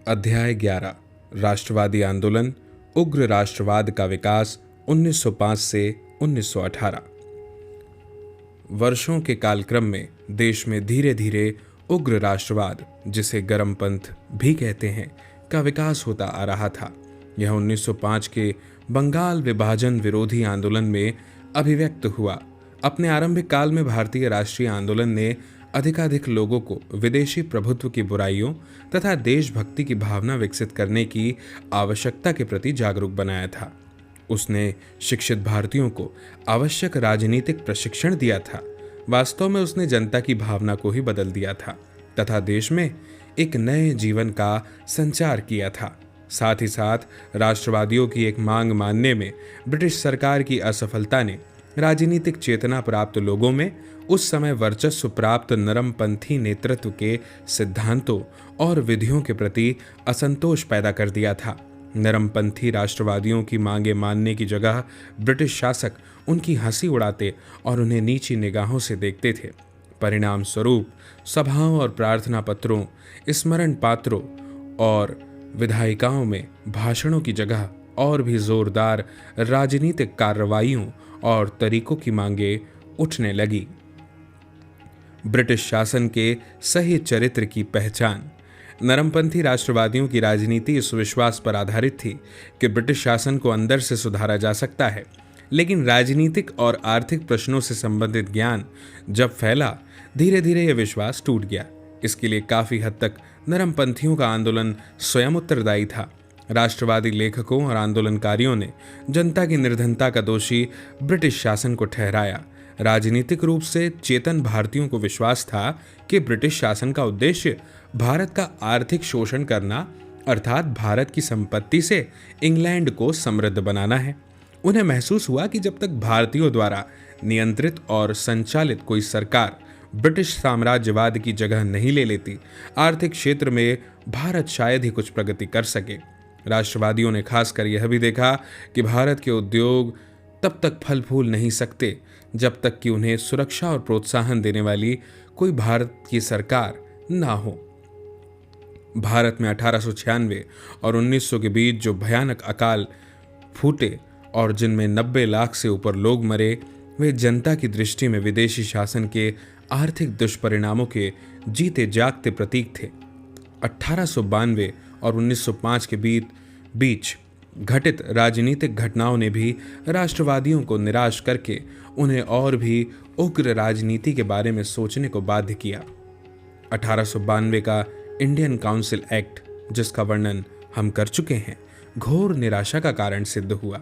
अध्याय 11 राष्ट्रवादी आंदोलन उग्र राष्ट्रवाद का विकास 1905 से 1918। वर्षों के कालक्रम में देश में धीरे धीरे उग्र राष्ट्रवाद, जिसे गर्मपंथ भी कहते हैं, का विकास होता आ रहा था। यह 1905 के बंगाल विभाजन विरोधी आंदोलन में अभिव्यक्त हुआ। अपने आरंभिक काल में भारतीय राष्ट्रीय आंदोलन ने अधिकाधिक लोगों को विदेशी प्रभुत्व की बुराइयों तथा देशभक्ति की भावना विकसित करने की आवश्यकता के प्रति जागरूक बनाया था। उसने शिक्षित भारतीयों को आवश्यक राजनीतिक प्रशिक्षण दिया था। वास्तव में उसने जनता की भावना को ही बदल दिया था तथा देश में एक नए जीवन का संचार किया था। साथ ही साथ राष्ट्रवादियों की एक मांग मानने में ब्रिटिश सरकार की असफलता ने राजनीतिक चेतना प्राप्त लोगों में उस समय वर्चस्व प्राप्त नरमपंथी नेतृत्व के सिद्धांतों और विधियों के प्रति असंतोष पैदा कर दिया था। नरमपंथी राष्ट्रवादियों की मांगे मानने की जगह ब्रिटिश शासक उनकी हंसी उड़ाते और उन्हें नीची निगाहों से देखते थे। परिणाम स्वरूप सभाओं और प्रार्थना पत्रों, स्मरण पात्रों और विधायिकाओं में भाषणों की जगह और भी जोरदार राजनीतिक कार्रवाइयों और तरीकों की मांगे उठने लगी। ब्रिटिश शासन के सही चरित्र की पहचान। नरमपंथी राष्ट्रवादियों की राजनीति इस विश्वास पर आधारित थी कि ब्रिटिश शासन को अंदर से सुधारा जा सकता है, लेकिन राजनीतिक और आर्थिक प्रश्नों से संबंधित ज्ञान जब फैला, धीरे धीरे यह विश्वास टूट गया। इसके लिए काफी हद तक नरमपंथियों का आंदोलन स्वयं उत्तरदायी था। राष्ट्रवादी लेखकों और आंदोलनकारियों ने जनता की निर्धनता का दोषी ब्रिटिश शासन को ठहराया। राजनीतिक रूप से चेतन भारतीयों को विश्वास था कि ब्रिटिश शासन का उद्देश्य भारत का आर्थिक शोषण करना, अर्थात भारत की संपत्ति से इंग्लैंड को समृद्ध बनाना है। उन्हें महसूस हुआ कि जब तक भारतीयों द्वारा नियंत्रित और संचालित कोई सरकार ब्रिटिश साम्राज्यवाद की जगह नहीं ले लेती, आर्थिक क्षेत्र में भारत शायद ही कुछ प्रगति कर सके। राष्ट्रवादियों ने खासकर यह भी देखा कि भारत के उद्योग तब तक फल फूल नहीं सकते जब तक कि उन्हें सुरक्षा और प्रोत्साहन देने वाली कोई भारत की सरकार ना हो। भारत में 1896 और 1900 के बीच जो भयानक अकाल फूटे और जिनमें 90 लाख से ऊपर लोग मरे, वे जनता की दृष्टि में विदेशी शासन के आर्थिक दुष्परिणामों के जीते जागते प्रतीक थे। 1892 और 1905 के बीच घटित राजनीतिक घटनाओं ने भी राष्ट्रवादियों को निराश करके उन्हें और भी उग्र राजनीति के बारे में सोचने को बाध्य किया। 1892 का इंडियन काउंसिल एक्ट, जिसका वर्णन हम कर चुके हैं, घोर निराशा का कारण सिद्ध हुआ।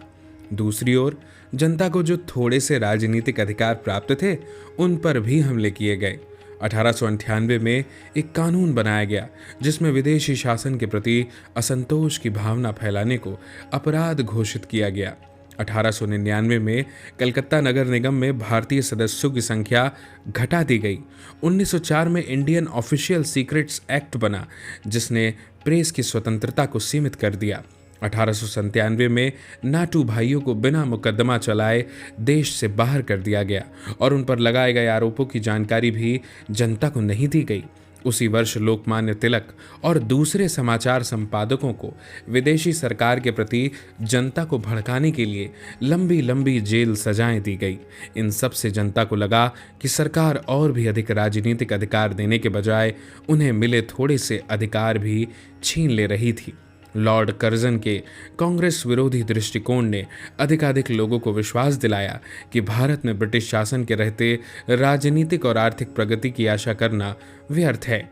दूसरी ओर जनता को जो थोड़े से राजनीतिक अधिकार प्राप्त थे, उन पर भी हमले किए गए। 1898 में एक कानून बनाया गया जिसमें विदेशी शासन के प्रति असंतोष की भावना फैलाने को अपराध घोषित किया गया। 1899 में कलकत्ता नगर निगम में भारतीय सदस्यों की संख्या घटा दी गई। 1904 में इंडियन ऑफिशियल सीक्रेट्स एक्ट बना, जिसने प्रेस की स्वतंत्रता को सीमित कर दिया। 1897 में नाटू भाइयों को बिना मुकदमा चलाए देश से बाहर कर दिया गया और उन पर लगाए गए आरोपों की जानकारी भी जनता को नहीं दी गई। उसी वर्ष लोकमान्य तिलक और दूसरे समाचार संपादकों को विदेशी सरकार के प्रति जनता को भड़काने के लिए लंबी लंबी जेल सजाएं दी गई। इन सब से जनता को लगा कि सरकार और भी अधिक राजनीतिक अधिकार देने के बजाय उन्हें मिले थोड़े से अधिकार भी छीन ले रही थी। लॉर्ड कर्जन के कांग्रेस विरोधी दृष्टिकोण ने अधिकाधिक लोगों को विश्वास दिलाया कि भारत में ब्रिटिश शासन के रहते राजनीतिक और आर्थिक प्रगति की आशा करना व्यर्थ है।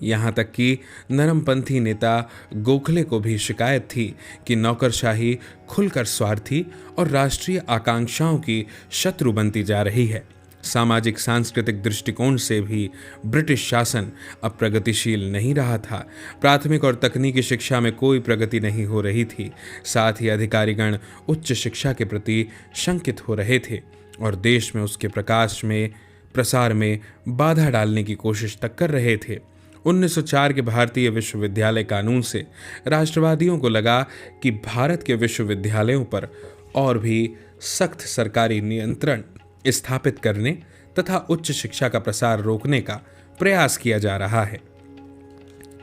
यहाँ तक कि नरमपंथी नेता गोखले को भी शिकायत थी कि नौकरशाही खुलकर स्वार्थी और राष्ट्रीय आकांक्षाओं की शत्रु बनती जा रही है। सामाजिक सांस्कृतिक दृष्टिकोण से भी ब्रिटिश शासन अब प्रगतिशील नहीं रहा था। प्राथमिक और तकनीकी शिक्षा में कोई प्रगति नहीं हो रही थी। साथ ही अधिकारीगण उच्च शिक्षा के प्रति शंकित हो रहे थे और देश में उसके प्रसार में बाधा डालने की कोशिश तक कर रहे थे। 1904 के भारतीय विश्वविद्यालय कानून से राष्ट्रवादियों को लगा कि भारत के विश्वविद्यालयों पर और भी सख्त सरकारी नियंत्रण स्थापित करने तथा उच्च शिक्षा का प्रसार रोकने का प्रयास किया जा रहा है।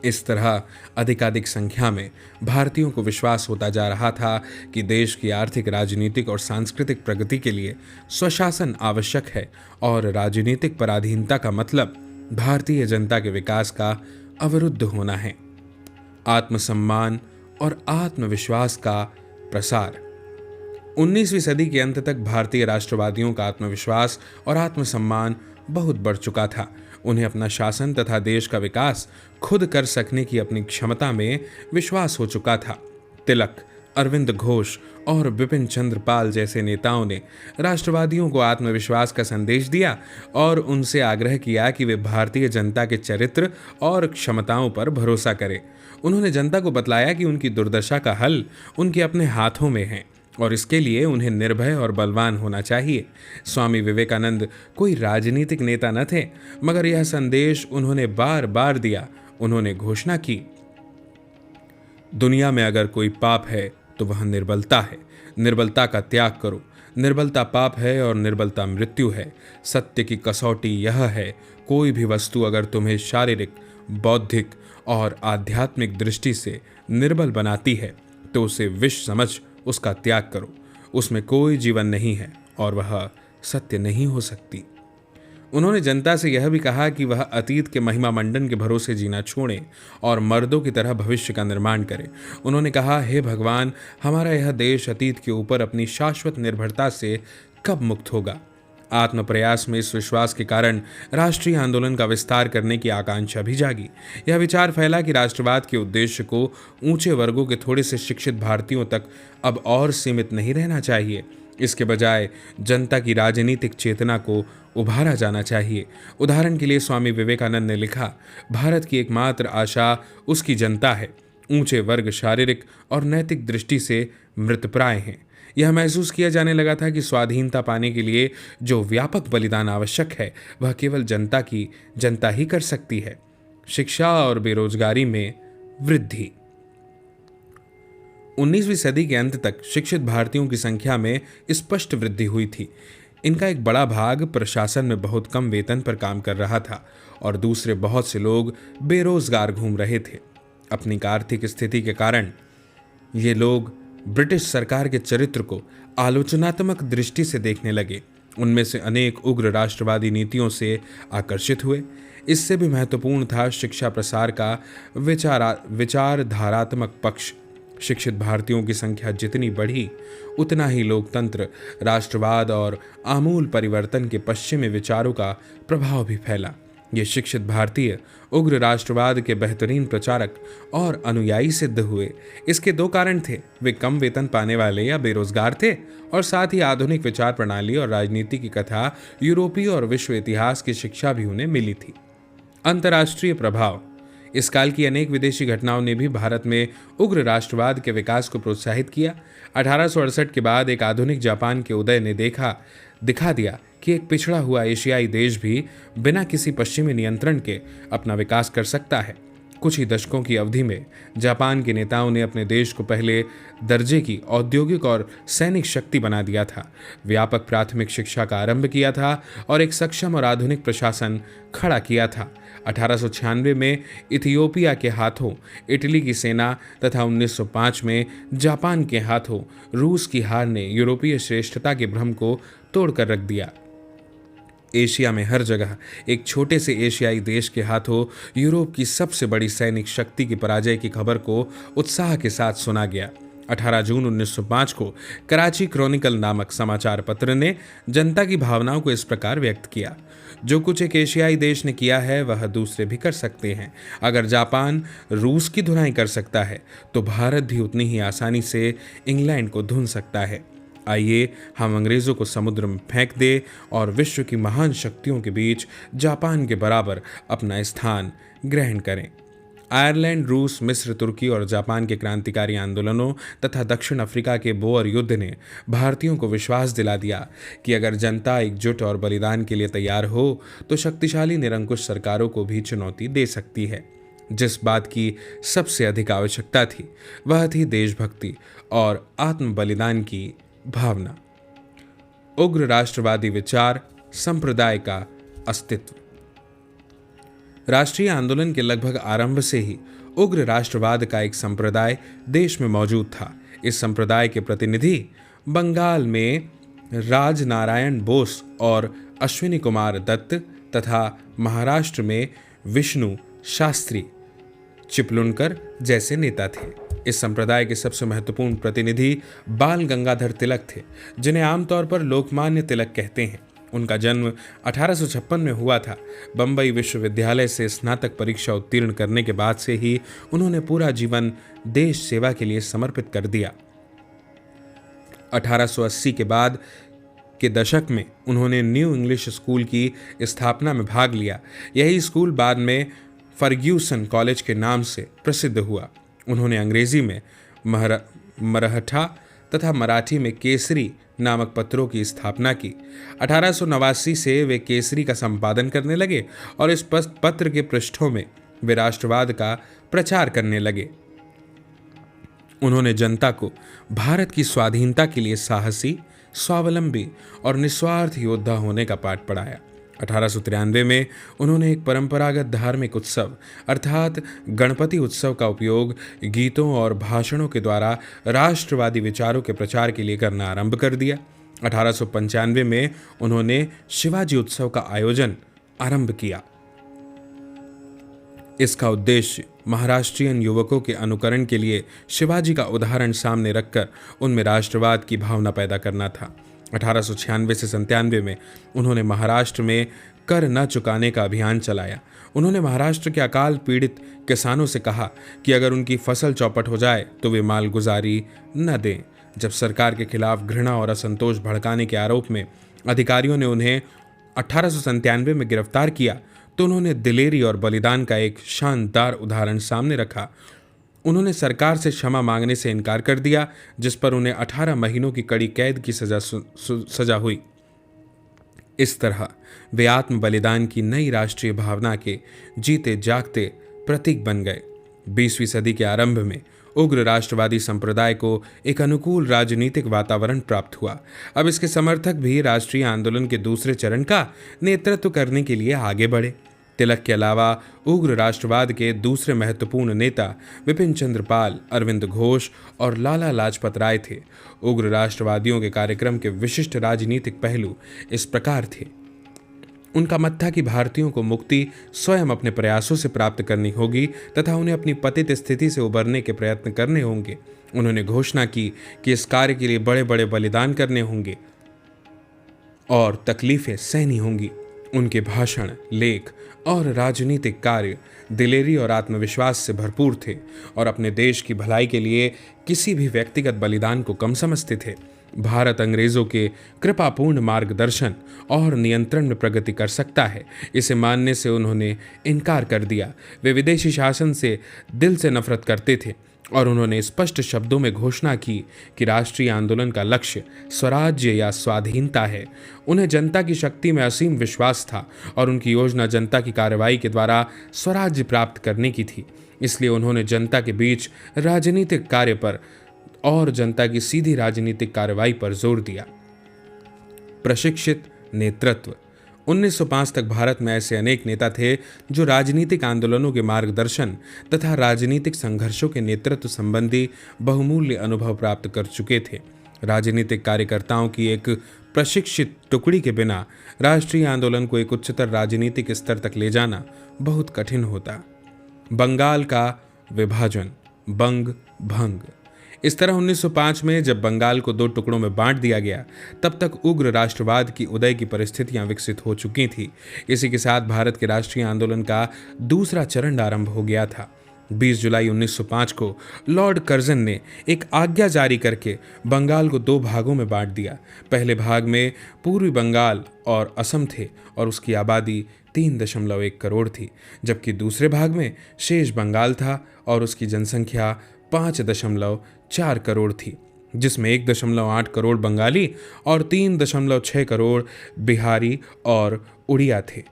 इस तरह अधिकाधिक संख्या में भारतीयों को विश्वास होता जा रहा था कि देश की आर्थिक, राजनीतिक और सांस्कृतिक प्रगति के लिए स्वशासन आवश्यक है और राजनीतिक पराधीनता का मतलब भारतीय जनता के विकास का अवरुद्ध होना है। आत्मसम्मान और आत्मविश्वास का प्रसार। 19वीं सदी के अंत तक भारतीय राष्ट्रवादियों का आत्मविश्वास और आत्मसम्मान बहुत बढ़ चुका था। उन्हें अपना शासन तथा देश का विकास खुद कर सकने की अपनी क्षमता में विश्वास हो चुका था। तिलक, अरविंद घोष और बिपिन चंद्र पाल जैसे नेताओं ने राष्ट्रवादियों को आत्मविश्वास का संदेश दिया और उनसे आग्रह किया कि वे भारतीय जनता के चरित्र और क्षमताओं पर भरोसा करें। उन्होंने जनता को बतलाया कि उनकी दुर्दशा का हल उनके अपने हाथों में है और इसके लिए उन्हें निर्भय और बलवान होना चाहिए। स्वामी विवेकानंद कोई राजनीतिक नेता न थे, मगर यह संदेश उन्होंने बार बार दिया। उन्होंने घोषणा की, दुनिया में अगर कोई पाप है तो वह निर्बलता है। निर्बलता का त्याग करो। निर्बलता पाप है और निर्बलता मृत्यु है। सत्य की कसौटी यह है, कोई भी वस्तु अगर तुम्हें शारीरिक, बौद्धिक और आध्यात्मिक दृष्टि से निर्बल बनाती है तो उसे विष समझ उसका त्याग करो। उसमें कोई जीवन नहीं है और वह सत्य नहीं हो सकती। उन्होंने जनता से यह भी कहा कि वह अतीत के महिमा मंडन के भरोसे जीना छोड़े और मर्दों की तरह भविष्य का निर्माण करे। उन्होंने कहा, हे भगवान, हमारा यह देश अतीत के ऊपर अपनी शाश्वत निर्भरता से कब मुक्त होगा। आत्म प्रयास में इस विश्वास के कारण राष्ट्रीय आंदोलन का विस्तार करने की आकांक्षा भी जागी। यह विचार फैला कि राष्ट्रवाद के उद्देश्य को ऊंचे वर्गों के थोड़े से शिक्षित भारतीयों तक अब और सीमित नहीं रहना चाहिए। इसके बजाय जनता की राजनीतिक चेतना को उभारा जाना चाहिए। उदाहरण के लिए स्वामी विवेकानंद ने लिखा, भारत की एकमात्र आशा उसकी जनता है। ऊंचे वर्ग शारीरिक और नैतिक दृष्टि से मृतप्राय हैं। यह महसूस किया जाने लगा था कि स्वाधीनता पाने के लिए जो व्यापक बलिदान आवश्यक है वह केवल जनता ही कर सकती है। शिक्षा और बेरोजगारी में वृद्धि। 19वीं सदी के अंत तक शिक्षित भारतीयों की संख्या में स्पष्ट वृद्धि हुई थी। इनका एक बड़ा भाग प्रशासन में बहुत कम वेतन पर काम कर रहा था और दूसरे बहुत से लोग बेरोजगार घूम रहे थे। अपनी आर्थिक स्थिति के कारण ये लोग ब्रिटिश सरकार के चरित्र को आलोचनात्मक दृष्टि से देखने लगे। उनमें से अनेक उग्र राष्ट्रवादी नीतियों से आकर्षित हुए। इससे भी महत्वपूर्ण था शिक्षा प्रसार का विचारधारात्मक पक्ष। शिक्षित भारतीयों की संख्या जितनी बढ़ी उतना ही लोकतंत्र, राष्ट्रवाद और आमूल परिवर्तन के पश्चिमी विचारों का प्रभाव भी फैला। ये शिक्षित भारतीय उग्र राष्ट्रवाद के बेहतरीन प्रचारक और अनुयायी सिद्ध हुए। इसके दो कारण थे, वे कम वेतन पाने वाले या बेरोजगार थे और साथ ही आधुनिक विचार प्रणाली और राजनीति की कथा, यूरोपीय और विश्व इतिहास की शिक्षा भी उन्हें मिली थी। अंतर्राष्ट्रीय प्रभाव। इस काल की अनेक विदेशी घटनाओं ने भी भारत में उग्र राष्ट्रवाद के विकास को प्रोत्साहित किया। 1868 के बाद एक आधुनिक जापान के उदय ने दिखा दिया कि एक पिछड़ा हुआ एशियाई देश भी बिना किसी पश्चिमी नियंत्रण के अपना विकास कर सकता है। कुछ ही दशकों की अवधि में जापान के नेताओं ने अपने देश को पहले दर्जे की औद्योगिक और सैनिक शक्ति बना दिया था, व्यापक प्राथमिक शिक्षा का आरंभ किया था और एक सक्षम और आधुनिक प्रशासन खड़ा किया था। 1896 में इथियोपिया के हाथों इटली की सेना तथा 1905 में जापान के हाथों रूस की हार ने यूरोपीय श्रेष्ठता के भ्रम को तोड़कर रख दिया। एशिया में हर जगह एक छोटे से एशियाई देश के हाथों यूरोप की सबसे बड़ी सैनिक शक्ति की पराजय की खबर को उत्साह के साथ सुना गया। 18 जून 1905 को कराची क्रॉनिकल नामक समाचार पत्र ने जनता की भावनाओं को इस प्रकार व्यक्त किया, जो कुछ एक एशियाई देश ने किया है वह दूसरे भी कर सकते हैं। अगर जापान रूस की धुनाई कर सकता है तो भारत भी उतनी ही आसानी से इंग्लैंड को धुन सकता है। आइए हम अंग्रेजों को समुद्र में फेंक दे और विश्व की महान शक्तियों के बीच जापान के बराबर अपना स्थान ग्रहण करें। आयरलैंड, रूस, मिस्र, तुर्की और जापान के क्रांतिकारी आंदोलनों तथा दक्षिण अफ्रीका के बोअर युद्ध ने भारतीयों को विश्वास दिला दिया कि अगर जनता एकजुट और बलिदान के लिए तैयार हो तो शक्तिशाली निरंकुश सरकारों को भी चुनौती दे सकती है। जिस बात की सबसे अधिक आवश्यकता थी वह थी देशभक्ति और आत्म बलिदान की भावना। उग्र राष्ट्रवादी विचार, संप्रदाय का अस्तित्व। राष्ट्रीय आंदोलन के लगभग आरंभ से ही उग्र राष्ट्रवाद का एक संप्रदाय देश में मौजूद था। इस संप्रदाय के प्रतिनिधि बंगाल में राजनारायण बोस और अश्विनी कुमार दत्त तथा महाराष्ट्र में विष्णु शास्त्री चिपलुनकर जैसे नेता थे। इस संप्रदाय के सबसे महत्वपूर्ण प्रतिनिधि बाल गंगाधर तिलक थे, जिन्हें आमतौर पर लोकमान्य तिलक कहते हैं। उनका जन्म 1856 में हुआ था। बम्बई विश्वविद्यालय से स्नातक परीक्षा उत्तीर्ण करने के बाद से ही उन्होंने पूरा जीवन देश सेवा के लिए समर्पित कर दिया। 1880 के बाद के दशक में उन्होंने न्यू इंग्लिश स्कूल की स्थापना में भाग लिया। यही स्कूल बाद में फर्ग्यूसन कॉलेज के नाम से प्रसिद्ध हुआ। उन्होंने अंग्रेजी में मराठा तथा मराठी में केसरी नामक पत्रों की स्थापना की। 1889 से वे केसरी का संपादन करने लगे और इस पत्र के पृष्ठों में वे राष्ट्रवाद का प्रचार करने लगे। उन्होंने जनता को भारत की स्वाधीनता के लिए साहसी, स्वावलंबी और निस्वार्थ योद्धा होने का पाठ पढ़ाया। 1893 में उन्होंने एक परंपरागत धार्मिक उत्सव अर्थात गणपति उत्सव का उपयोग गीतों और भाषणों के द्वारा राष्ट्रवादी विचारों के प्रचार के लिए करना आरंभ कर दिया। 1895 में उन्होंने शिवाजी उत्सव का आयोजन आरंभ किया। इसका उद्देश्य महाराष्ट्रियन युवकों के अनुकरण के लिए शिवाजी का उदाहरण सामने रखकर उनमें राष्ट्रवाद की भावना पैदा करना था। 1896 से 97 में उन्होंने महाराष्ट्र में कर न चुकाने का अभियान चलाया। उन्होंने महाराष्ट्र के अकाल पीड़ित किसानों से कहा कि अगर उनकी फसल चौपट हो जाए तो वे मालगुजारी न दें। जब सरकार के खिलाफ घृणा और असंतोष भड़काने के आरोप में अधिकारियों ने उन्हें 1897 में गिरफ्तार किया तो उन्होंने दिलेरी और बलिदान का एक शानदार उदाहरण सामने रखा। उन्होंने सरकार से क्षमा मांगने से इनकार कर दिया, जिस पर उन्हें 18 महीनों की कड़ी कैद की सजा हुई। इस तरह वे आत्म बलिदान की नई राष्ट्रीय भावना के जीते जागते प्रतीक बन गए। 20वीं सदी के आरंभ में उग्र राष्ट्रवादी संप्रदाय को एक अनुकूल राजनीतिक वातावरण प्राप्त हुआ। अब इसके समर्थक भी राष्ट्रीय आंदोलन के दूसरे चरण का नेतृत्व करने के लिए आगे बढ़े। तिलक के अलावा उग्र राष्ट्रवाद के दूसरे महत्वपूर्ण नेता विपिन चंद्र पाल, अरविंद घोष और लाला लाजपत राय थे। उग्र राष्ट्रवादियों के कार्यक्रम के विशिष्ट राजनीतिक पहलू इस प्रकार थे। उनका मत था कि भारतीयों को मुक्ति स्वयं अपने प्रयासों से प्राप्त करनी होगी तथा उन्हें अपनी पतित स्थिति से उबरने के प्रयत्न करने होंगे। उन्होंने घोषणा की कि इस कार्य के लिए बड़े बड़े बलिदान करने होंगे और तकलीफें सहनी होंगी। उनके भाषण, लेख और राजनीतिक कार्य दिलेरी और आत्मविश्वास से भरपूर थे और अपने देश की भलाई के लिए किसी भी व्यक्तिगत बलिदान को कम समझते थे। भारत अंग्रेजों के कृपापूर्ण मार्गदर्शन और नियंत्रण में प्रगति कर सकता है, इसे मानने से उन्होंने इनकार कर दिया। वे विदेशी शासन से दिल से नफरत करते थे और उन्होंने स्पष्ट शब्दों में घोषणा की कि राष्ट्रीय आंदोलन का लक्ष्य स्वराज्य या स्वाधीनता है। उन्हें जनता की शक्ति में असीम विश्वास था और उनकी योजना जनता की कार्रवाई के द्वारा स्वराज्य प्राप्त करने की थी। इसलिए उन्होंने जनता के बीच राजनीतिक कार्य पर और जनता की सीधी राजनीतिक कार्रवाई पर जोर दिया। प्रशिक्षित नेतृत्व। 1905 तक भारत में ऐसे अनेक नेता थे जो राजनीतिक आंदोलनों के मार्गदर्शन तथा राजनीतिक संघर्षों के नेतृत्व संबंधी बहुमूल्य अनुभव प्राप्त कर चुके थे। राजनीतिक कार्यकर्ताओं की एक प्रशिक्षित टुकड़ी के बिना राष्ट्रीय आंदोलन को एक उच्चतर राजनीतिक स्तर तक ले जाना बहुत कठिन होता। बंगाल का विभाजन, बंग भंग। इस तरह 1905 में जब बंगाल को 2 टुकड़ों में बांट दिया गया, तब तक उग्र राष्ट्रवाद की उदय की परिस्थितियां विकसित हो चुकी थी। इसी के साथ भारत के राष्ट्रीय आंदोलन का दूसरा चरण आरंभ हो गया था। 20 जुलाई 1905 को लॉर्ड कर्जन ने एक आज्ञा जारी करके बंगाल को 2 भागों में बांट दिया। पहले भाग में पूर्वी बंगाल और असम थे और उसकी आबादी 3.1 करोड़ थी, जबकि दूसरे भाग में शेष बंगाल था और उसकी जनसंख्या 5.4 करोड़ थी, जिसमें 1.8 करोड़ बंगाली और 3.6 करोड़ बिहारी और उड़िया थे।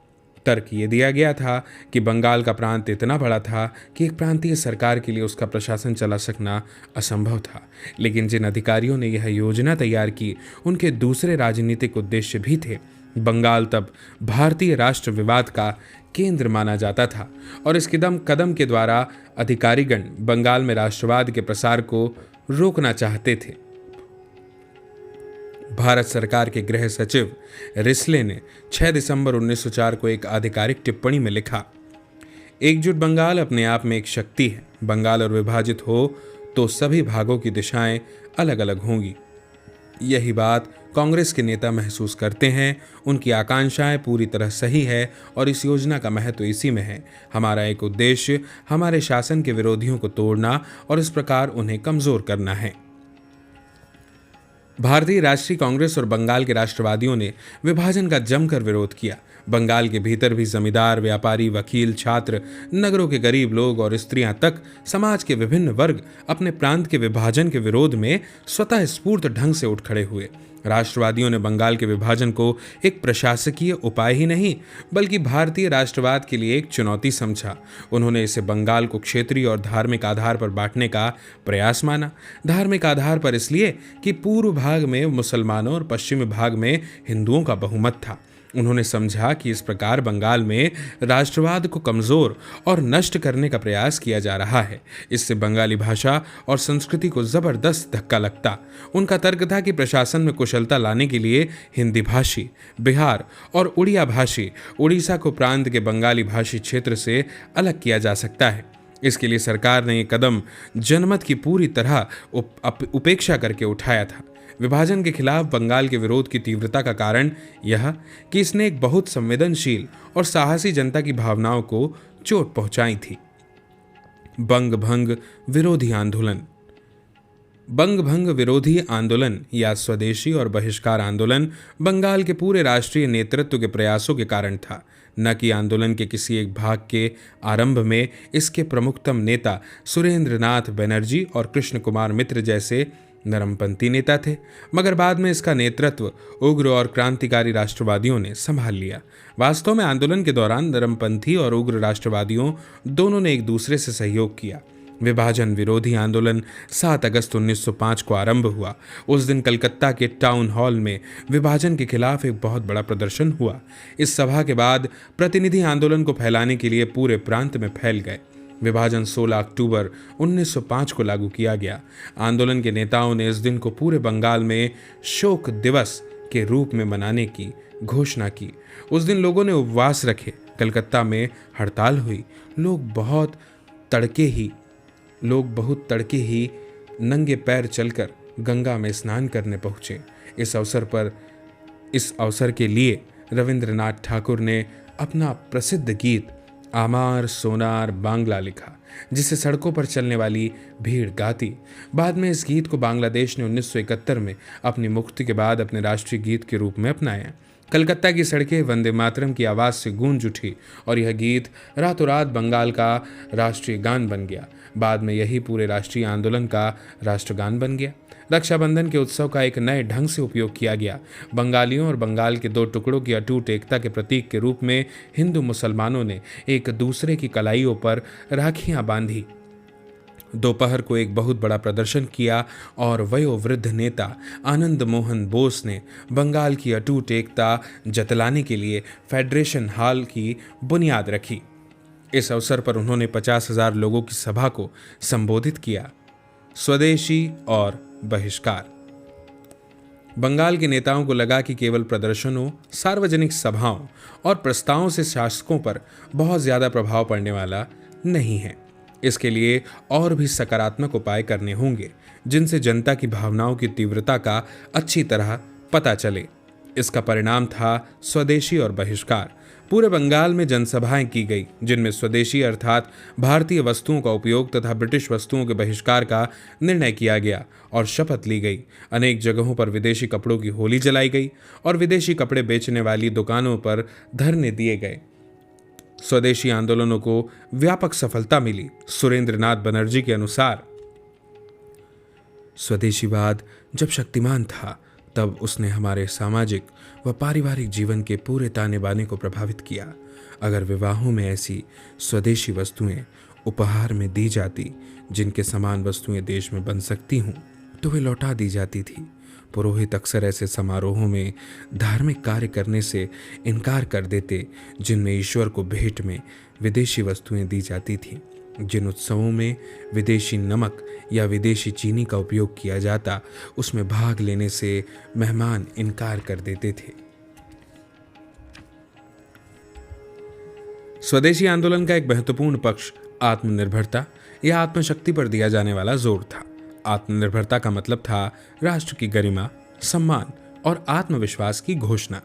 तर्क ये दिया गया था कि बंगाल का प्रांत इतना बड़ा था कि एक प्रांतीय सरकार के लिए उसका प्रशासन चला सकना असंभव था। लेकिन जिन अधिकारियों ने यह योजना तैयार की, उनके दूसरे राजनीतिक उद्देश्य भी थे। बंगाल तब भारतीय राष्ट्र विवाद का केंद्र माना जाता था और इस कदम के द्वारा अधिकारीगण बंगाल में राष्ट्रवाद के प्रसार को रोकना चाहते थे। भारत सरकार के गृह सचिव रिस्ले ने 6 दिसंबर 1904 को एक आधिकारिक टिप्पणी में लिखा, एकजुट बंगाल अपने आप में एक शक्ति है। बंगाल और विभाजित हो तो सभी भागों की दिशाएं अलग अलग होंगी। यही बात कांग्रेस के नेता महसूस करते हैं। उनकी आकांक्षाएं पूरी तरह सही है और इस योजना का महत्व इसी में है। हमारा एक उद्देश्य हमारे शासन के विरोधियों को तोड़ना और इस प्रकार उन्हें कमजोर करना है। भारतीय राष्ट्रीय कांग्रेस और बंगाल के राष्ट्रवादियों ने विभाजन का जमकर विरोध किया। बंगाल के भीतर भी जमींदार, व्यापारी, वकील, छात्र, नगरों के गरीब लोग और स्त्रियां तक समाज के विभिन्न वर्ग अपने प्रांत के विभाजन के विरोध में स्वतः स्फूर्त ढंग से उठ खड़े हुए। राष्ट्रवादियों ने बंगाल के विभाजन को एक प्रशासकीय उपाय ही नहीं बल्कि भारतीय राष्ट्रवाद के लिए एक चुनौती समझा। उन्होंने इसे बंगाल को क्षेत्रीय और धार्मिक आधार पर बांटने का प्रयास माना। धार्मिक आधार पर इसलिए कि पूर्व भाग में मुसलमानों और पश्चिमी भाग में हिंदुओं का बहुमत था। उन्होंने समझा कि इस प्रकार बंगाल में राष्ट्रवाद को कमजोर और नष्ट करने का प्रयास किया जा रहा है। इससे बंगाली भाषा और संस्कृति को जबरदस्त धक्का लगता। उनका तर्क था कि प्रशासन में कुशलता लाने के लिए हिंदी भाषी, बिहार और उड़िया भाषी उड़ीसा को प्रांत के बंगाली भाषी क्षेत्र से अलग किया जा सकता है। इसके लिए सरकार ने ये कदम जनमत की पूरी तरह उपेक्षा करके उठाया था। विभाजन के खिलाफ बंगाल के विरोध की तीव्रता का कारण यह कि इसने एक बहुत संवेदनशील और साहसी जनता की भावनाओं को चोट पहुंचाई थी। बंग भंग विरोधी आंदोलन। बंग भंग विरोधी आंदोलन या स्वदेशी और बहिष्कार आंदोलन बंगाल के पूरे राष्ट्रीय नेतृत्व के प्रयासों के कारण था, न कि आंदोलन के किसी एक भाग के आरंभ में। इसके प्रमुखतम नेता सुरेंद्रनाथ बनर्जी और कृष्ण कुमार मित्र जैसे नरमपंथी नेता थे, मगर बाद में इसका नेतृत्व उग्र और क्रांतिकारी राष्ट्रवादियों ने संभाल लिया। वास्तव में आंदोलन के दौरान नरमपंथी और उग्र राष्ट्रवादियों दोनों ने एक दूसरे से सहयोग किया। विभाजन विरोधी आंदोलन 7 अगस्त 1905 को आरंभ हुआ। उस दिन कलकत्ता के टाउन हॉल में विभाजन के खिलाफ एक बहुत बड़ा प्रदर्शन हुआ। इस सभा के बाद प्रतिनिधि आंदोलन को फैलाने के लिए पूरे प्रांत में फैल गए। विभाजन 16 अक्टूबर 1905 को लागू किया गया। आंदोलन के नेताओं ने इस दिन को पूरे बंगाल में शोक दिवस के रूप में मनाने की घोषणा की। उस दिन लोगों ने उपवास रखे। कलकत्ता में हड़ताल हुई। लोग बहुत तड़के ही नंगे पैर चलकर गंगा में स्नान करने पहुंचे। इस अवसर के लिए रविंद्रनाथ ठाकुर ने अपना प्रसिद्ध गीत आमार सोनार बांग्ला लिखा, जिसे सड़कों पर चलने वाली भीड़ गाती। बाद में इस गीत को बांग्लादेश ने 1971 में अपनी मुक्ति के बाद अपने राष्ट्रीय गीत के रूप में अपनाया। कलकत्ता की सड़कें वंदे मातरम की आवाज़ से गूंज उठी और यह गीत रातों रात बंगाल का राष्ट्रीय गान बन गया। बाद में यही पूरे राष्ट्रीय आंदोलन का राष्ट्रगान बन गया। रक्षाबंधन के उत्सव का एक नए ढंग से उपयोग किया गया। बंगालियों और बंगाल के दो टुकड़ों की अटूट एकता के प्रतीक के रूप में हिंदू मुसलमानों ने एक दूसरे की कलाइयों पर राखियां बांधी। दोपहर को एक बहुत बड़ा प्रदर्शन किया और वयोवृद्ध नेता आनंद मोहन बोस ने बंगाल की अटूट एकता जतलाने के लिए फेडरेशन हॉल की बुनियाद रखी। इस अवसर पर उन्होंने 50,000 लोगों की सभा को संबोधित किया। स्वदेशी और बहिष्कार। बंगाल के नेताओं को लगा कि केवल प्रदर्शनों, सार्वजनिक सभाओं और प्रस्तावों से शासकों पर बहुत ज्यादा प्रभाव पड़ने वाला नहीं है। इसके लिए और भी सकारात्मक उपाय करने होंगे जिनसे जनता की भावनाओं की तीव्रता का अच्छी तरह पता चले। इसका परिणाम था स्वदेशी और बहिष्कार। पूरे बंगाल में जनसभाएं की गई जिनमें स्वदेशी अर्थात भारतीय वस्तुओं का उपयोग तथा ब्रिटिश वस्तुओं के बहिष्कार का निर्णय किया गया और शपथ ली गई। अनेक जगहों पर विदेशी कपड़ों की होली जलाई गई और विदेशी कपड़े बेचने वाली दुकानों पर धरने दिए गए। स्वदेशी आंदोलनों को व्यापक सफलता मिली। सुरेंद्रनाथ बनर्जी के अनुसार स्वदेशीवाद जब शक्तिमान था तब उसने हमारे सामाजिक व पारिवारिक जीवन के पूरे ताने बाने को प्रभावित किया। अगर विवाहों में ऐसी स्वदेशी वस्तुएं उपहार में दी जाती जिनके समान वस्तुएं देश में बन सकती हों तो वे लौटा दी जाती थी। पुरोहित अक्सर ऐसे समारोहों में धार्मिक कार्य करने से इनकार कर देते जिनमें ईश्वर को भेंट में विदेशी वस्तुएं दी जाती थीं। जिन उत्सवों में विदेशी नमक या विदेशी चीनी का उपयोग किया जाता, उसमें भाग लेने से मेहमान इनकार कर देते थे। स्वदेशी आंदोलन का एक महत्वपूर्ण पक्ष आत्मनिर्भरता या आत्मशक्ति पर दिया जाने वाला जोर था। आत्मनिर्भरता का मतलब था राष्ट्र की गरिमा, सम्मान और आत्मविश्वास की घोषणा।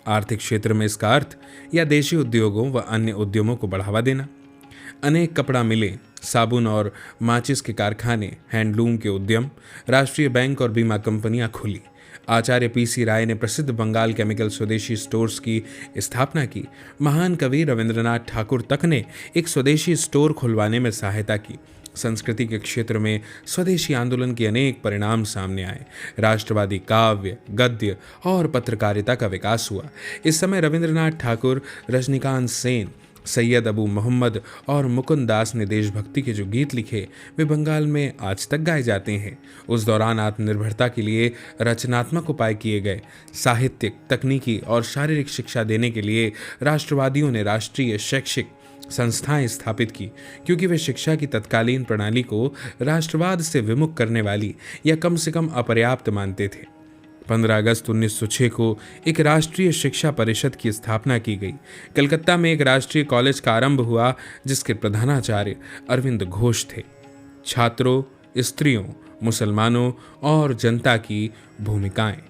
आर्थिक क्षेत्र में इसका अर्थ या देशी उद्योगों व अन्य उद्यमों को बढ़ावा देना। अनेक कपड़ा मिलें, साबुन और माचिस के कारखाने, हैंडलूम के उद्यम, राष्ट्रीय बैंक और बीमा कंपनियां खुली। आचार्य पीसी राय ने प्रसिद्ध बंगाल केमिकल स्वदेशी स्टोर्स की स्थापना की। महान कवि रविंद्रनाथ ठाकुर तक ने एक स्वदेशी स्टोर खुलवाने में सहायता की। संस्कृति के क्षेत्र में स्वदेशी आंदोलन के अनेक परिणाम सामने आए। राष्ट्रवादी काव्य, गद्य और पत्रकारिता का विकास हुआ। इस समय रविंद्रनाथ ठाकुर, रजनीकांत सेन, सैयद अबू मोहम्मद और मुकुंद दास ने देशभक्ति के जो गीत लिखे वे बंगाल में आज तक गाए जाते हैं। उस दौरान आत्मनिर्भरता के लिए रचनात्मक उपाय किए गए। साहित्यिक, तकनीकी और शारीरिक शिक्षा देने के लिए राष्ट्रवादियों ने राष्ट्रीय शैक्षिक संस्थाएं स्थापित की, क्योंकि वे शिक्षा की तत्कालीन प्रणाली को राष्ट्रवाद से विमुख करने वाली या कम से कम अपर्याप्त मानते थे। 15 अगस्त 1906 को एक राष्ट्रीय शिक्षा परिषद की स्थापना की गई। कलकत्ता में एक राष्ट्रीय कॉलेज का आरंभ हुआ, जिसके प्रधानाचार्य अरविंद घोष थे। छात्रों, स्त्रियों, मुसलमानों और जनता की भूमिकाएं।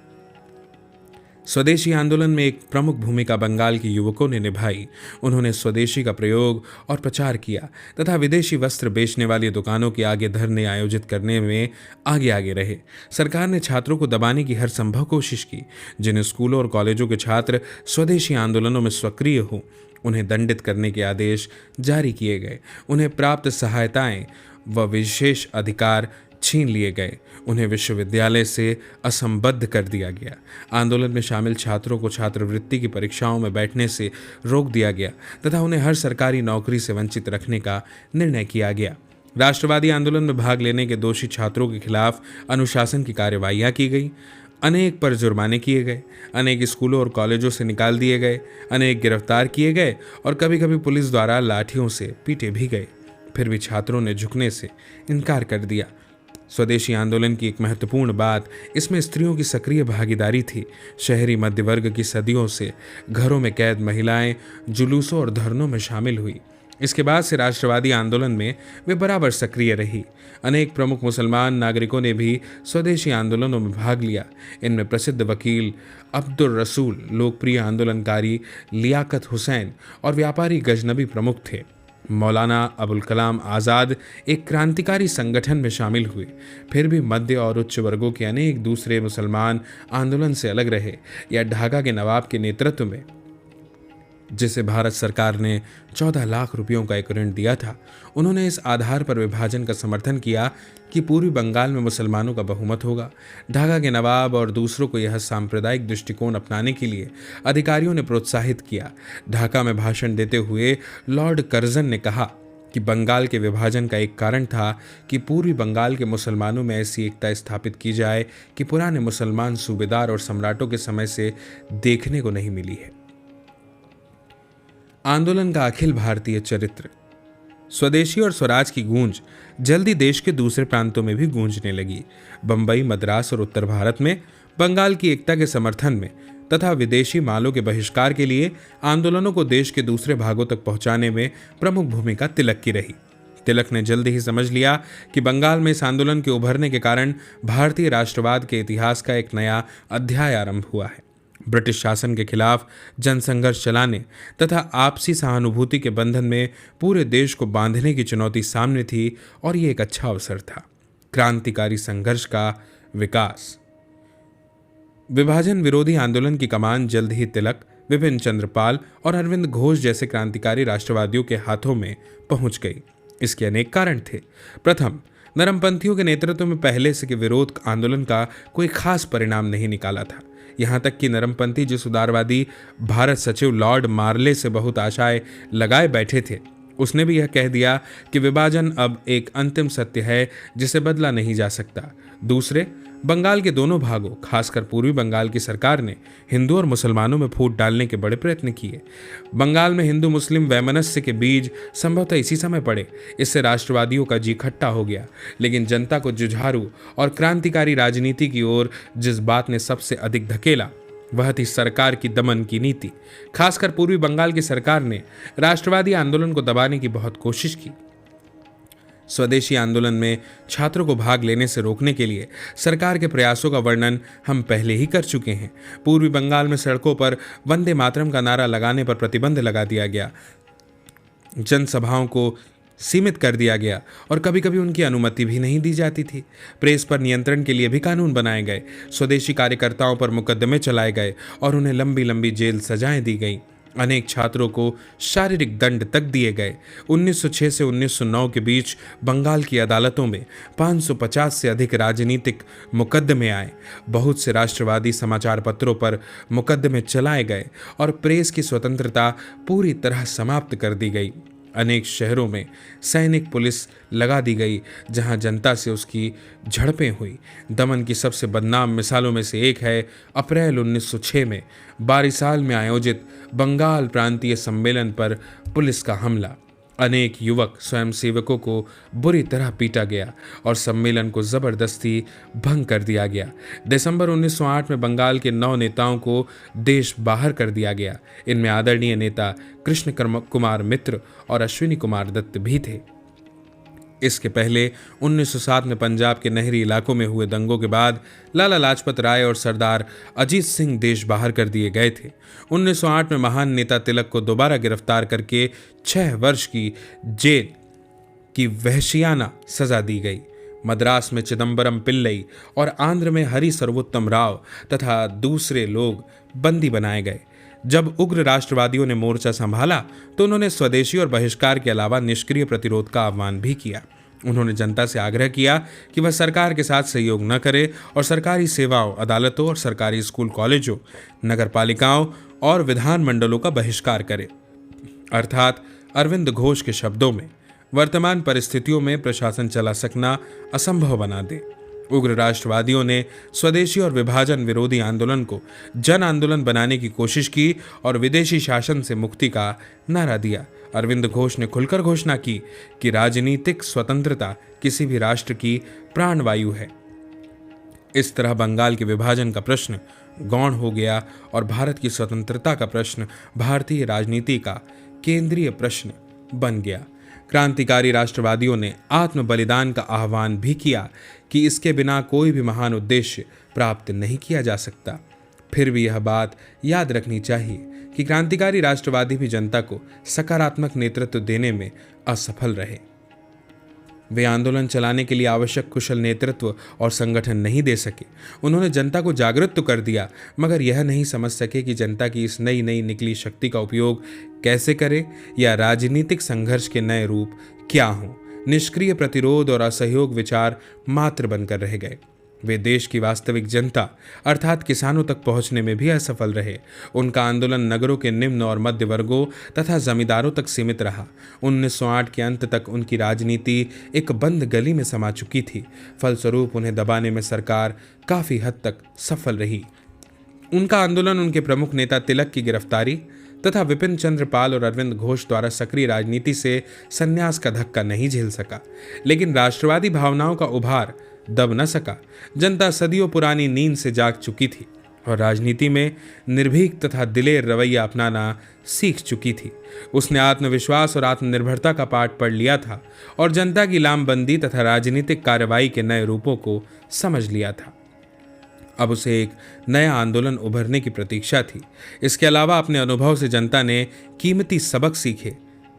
स्वदेशी आंदोलन में एक प्रमुख भूमिका बंगाल के युवकों ने निभाई। उन्होंने स्वदेशी का प्रयोग और प्रचार किया तथा विदेशी वस्त्र बेचने वाली दुकानों के आगे धरने आयोजित करने में आगे आगे रहे। सरकार ने छात्रों को दबाने की हर संभव कोशिश की। जिन स्कूलों और कॉलेजों के छात्र स्वदेशी आंदोलनों में सक्रिय हों, उन्हें दंडित करने के आदेश जारी किए गए। उन्हें प्राप्त सहायताएं व विशेष अधिकार छीन लिए गए। उन्हें विश्वविद्यालय से असंबद्ध कर दिया गया। आंदोलन में शामिल छात्रों को छात्रवृत्ति की परीक्षाओं में बैठने से रोक दिया गया तथा उन्हें हर सरकारी नौकरी से वंचित रखने का निर्णय किया गया। राष्ट्रवादी आंदोलन में भाग लेने के दोषी छात्रों के खिलाफ अनुशासन की कार्रवाइयां की गई। अनेक पर जुर्माने किए गए। अनेक स्कूलों और कॉलेजों से निकाल दिए गए। अनेक गिरफ्तार किए गए और कभी कभी पुलिस द्वारा लाठियों से पीटे भी गए। फिर भी छात्रों ने झुकने से इनकार कर दिया। स्वदेशी आंदोलन की एक महत्वपूर्ण बात इसमें स्त्रियों की सक्रिय भागीदारी थी। शहरी मध्य वर्ग की सदियों से घरों में कैद महिलाएं जुलूसों और धरनों में शामिल हुई। इसके बाद से राष्ट्रवादी आंदोलन में वे बराबर सक्रिय रही। अनेक प्रमुख मुसलमान नागरिकों ने भी स्वदेशी आंदोलनों में भाग लिया। इनमें प्रसिद्ध वकील अब्दुल रसूल, लोकप्रिय आंदोलनकारी लियाकत हुसैन और व्यापारी गजनबी प्रमुख थे। मौलाना अबुल कलाम आज़ाद एक क्रांतिकारी संगठन में शामिल हुए। फिर भी मध्य और उच्च वर्गों के अनेक दूसरे मुसलमान आंदोलन से अलग रहे या ढाका के नवाब के नेतृत्व में, जिसे भारत सरकार ने 14 लाख रुपयों का एक ऋण दिया था, उन्होंने इस आधार पर विभाजन का समर्थन किया कि पूर्वी बंगाल में मुसलमानों का बहुमत होगा। ढाका के नवाब और दूसरों को यह सांप्रदायिक दृष्टिकोण अपनाने के लिए अधिकारियों ने प्रोत्साहित किया। ढाका में भाषण देते हुए लॉर्ड कर्जन ने कहा कि बंगाल के विभाजन का एक कारण था कि पूर्वी बंगाल के मुसलमानों में ऐसी एकता स्थापित की जाए कि पुराने मुसलमान सूबेदार और सम्राटों के समय से देखने को नहीं मिली है। आंदोलन का अखिल भारतीय चरित्र। स्वदेशी और स्वराज की गूंज जल्दी देश के दूसरे प्रांतों में भी गूंजने लगी। बंबई, मद्रास और उत्तर भारत में बंगाल की एकता के समर्थन में तथा विदेशी मालों के बहिष्कार के लिए आंदोलनों को देश के दूसरे भागों तक पहुंचाने में प्रमुख भूमिका तिलक की रही। तिलक ने जल्द ही समझ लिया कि बंगाल में इस आंदोलन के उभरने के कारण भारतीय राष्ट्रवाद के इतिहास का एक नया अध्याय आरंभ हुआ है। ब्रिटिश शासन के खिलाफ जनसंघर्ष चलाने तथा आपसी सहानुभूति के बंधन में पूरे देश को बांधने की चुनौती सामने थी और ये एक अच्छा अवसर था। क्रांतिकारी संघर्ष का विकास। विभाजन विरोधी आंदोलन की कमान जल्द ही तिलक, विपिन चंद्र पाल और अरविंद घोष जैसे क्रांतिकारी राष्ट्रवादियों के हाथों में पहुंच गई। इसके अनेक कारण थे। प्रथम, नरमपंथियों के नेतृत्व में पहले से के विरोध आंदोलन का कोई खास परिणाम नहीं निकाला था। यहाँ तक कि नरमपंथी जिस उदारवादी भारत सचिव लॉर्ड मार्ले से बहुत आशाएं लगाए बैठे थे, उसने भी यह कह दिया कि विभाजन अब एक अंतिम सत्य है जिसे बदला नहीं जा सकता। दूसरे, बंगाल के दोनों भागों, खासकर पूर्वी बंगाल की सरकार ने हिंदू और मुसलमानों में फूट डालने के बड़े प्रयत्न किए। बंगाल में हिंदू मुस्लिम वैमनस्य के बीज संभवतः इसी समय पड़े। इससे राष्ट्रवादियों का जी खट्टा हो गया, लेकिन जनता को जुझारू और क्रांतिकारी राजनीति की ओर जिस बात ने सबसे अधिक धकेला वह थी सरकार की दमन की नीति। खासकर पूर्वी बंगाल की सरकार ने राष्ट्रवादी आंदोलन को दबाने की बहुत कोशिश की। स्वदेशी आंदोलन में छात्रों को भाग लेने से रोकने के लिए सरकार के प्रयासों का वर्णन हम पहले ही कर चुके हैं। पूर्वी बंगाल में सड़कों पर वंदे मातरम का नारा लगाने पर प्रतिबंध लगा दिया गया, जनसभाओं को सीमित कर दिया गया और कभी कभी उनकी अनुमति भी नहीं दी जाती थी। प्रेस पर नियंत्रण के लिए भी कानून बनाए गए। स्वदेशी कार्यकर्ताओं पर मुकदमे चलाए गए और उन्हें लंबी लंबी जेल सजाएं दी गई। अनेक छात्रों को शारीरिक दंड तक दिए गए। 1906 से 1909 के बीच बंगाल की अदालतों में 550 से अधिक राजनीतिक मुकदमे आए। बहुत से राष्ट्रवादी समाचार पत्रों पर मुकदमे चलाए गए और प्रेस की स्वतंत्रता पूरी तरह समाप्त कर दी गई। अनेक शहरों में सैनिक पुलिस लगा दी गई जहां जनता से उसकी झड़पें हुई। दमन की सबसे बदनाम मिसालों में से एक है अप्रैल 1906 में बारिसाल में आयोजित बंगाल प्रांतीय सम्मेलन पर पुलिस का हमला। अनेक युवक स्वयंसेवकों को बुरी तरह पीटा गया और सम्मेलन को जबरदस्ती भंग कर दिया गया। दिसंबर 1908 में बंगाल के 9 नेताओं को देश बाहर कर दिया गया। इनमें आदरणीय नेता कृष्ण कुमार मित्र और अश्विनी कुमार दत्त भी थे। इसके पहले 1907 में पंजाब के नहरी इलाकों में हुए दंगों के बाद लाला लाजपत राय और सरदार अजीत सिंह देश बाहर कर दिए गए थे। 1908 में महान नेता तिलक को दोबारा गिरफ्तार करके 6 वर्ष की जेल की वहशियाना सजा दी गई। मद्रास में चिदम्बरम पिल्लई और आंध्र में हरि सर्वोत्तम राव तथा दूसरे लोग बंदी बनाए गए। जब उग्र राष्ट्रवादियों ने मोर्चा संभाला तो उन्होंने स्वदेशी और बहिष्कार के अलावा निष्क्रिय प्रतिरोध का आह्वान भी किया। उन्होंने जनता से आग्रह किया कि वह सरकार के साथ सहयोग न करे और सरकारी सेवाओं, अदालतों और सरकारी स्कूल कॉलेजों, नगरपालिकाओं और विधानमंडलों का बहिष्कार करे। अर्थात अरविंद घोष के शब्दों में, वर्तमान परिस्थितियों में प्रशासन चला सकना असंभव बना दे। उग्र राष्ट्रवादियों ने स्वदेशी और विभाजन विरोधी आंदोलन को जन आंदोलन बनाने की कोशिश की और विदेशी शासन से मुक्ति का नारा दिया। अरविंद घोष ने खुलकर घोषणा की कि राजनीतिक स्वतंत्रता किसी भी राष्ट्र की प्राणवायु है। इस तरह बंगाल के विभाजन का प्रश्न गौण हो गया और भारत की स्वतंत्रता का प्रश्न भारतीय राजनीति का केंद्रीय प्रश्न बन गया। क्रांतिकारी राष्ट्रवादियों ने आत्म बलिदान का आह्वान भी किया कि इसके बिना कोई भी महान उद्देश्य प्राप्त नहीं किया जा सकता। फिर भी यह बात याद रखनी चाहिए कि क्रांतिकारी राष्ट्रवादी भी जनता को सकारात्मक नेतृत्व देने में असफल रहे। वे आंदोलन चलाने के लिए आवश्यक कुशल नेतृत्व और संगठन नहीं दे सके। उन्होंने जनता को जागृत तो कर दिया, मगर यह नहीं समझ सके कि जनता की इस नई नई निकली शक्ति का उपयोग कैसे करे या राजनीतिक संघर्ष के नए रूप क्या हों। निष्क्रिय प्रतिरोध और असहयोग विचार मात्र बनकर रह गए। वे देश की वास्तविक जनता अर्थात किसानों तक पहुंचने में भी असफल रहे। उनका आंदोलन नगरों के निम्न और मध्य वर्गों तथा जमींदारों तक सीमित रहा। 1908 के अंत तक उनकी राजनीति एक बंद गली में समा चुकी थी। फलस्वरूप उन्हें दबाने में सरकार काफी हद तक सफल रही। उनका आंदोलन उनके प्रमुख नेता तिलक की गिरफ्तारी तथा विपिन चंद्र पाल और अरविंद घोष द्वारा सक्रिय राजनीति से संन्यास का धक्का नहीं झेल सका, लेकिन राष्ट्रवादी भावनाओं का उभार दब न सका। जनता सदियों पुरानी नींद से जाग चुकी थी और राजनीति में निर्भीक तथा दिलेर रवैया अपनाना सीख चुकी थी। उसने आत्मविश्वास और आत्मनिर्भरता का पाठ पढ़ लिया था और जनता की लामबंदी तथा राजनीतिक कार्रवाई के नए रूपों को समझ लिया था। अब उसे एक नया आंदोलन उभरने की प्रतीक्षा थी। इसके अलावा अपने अनुभव से जनता ने कीमती सबक सीखे।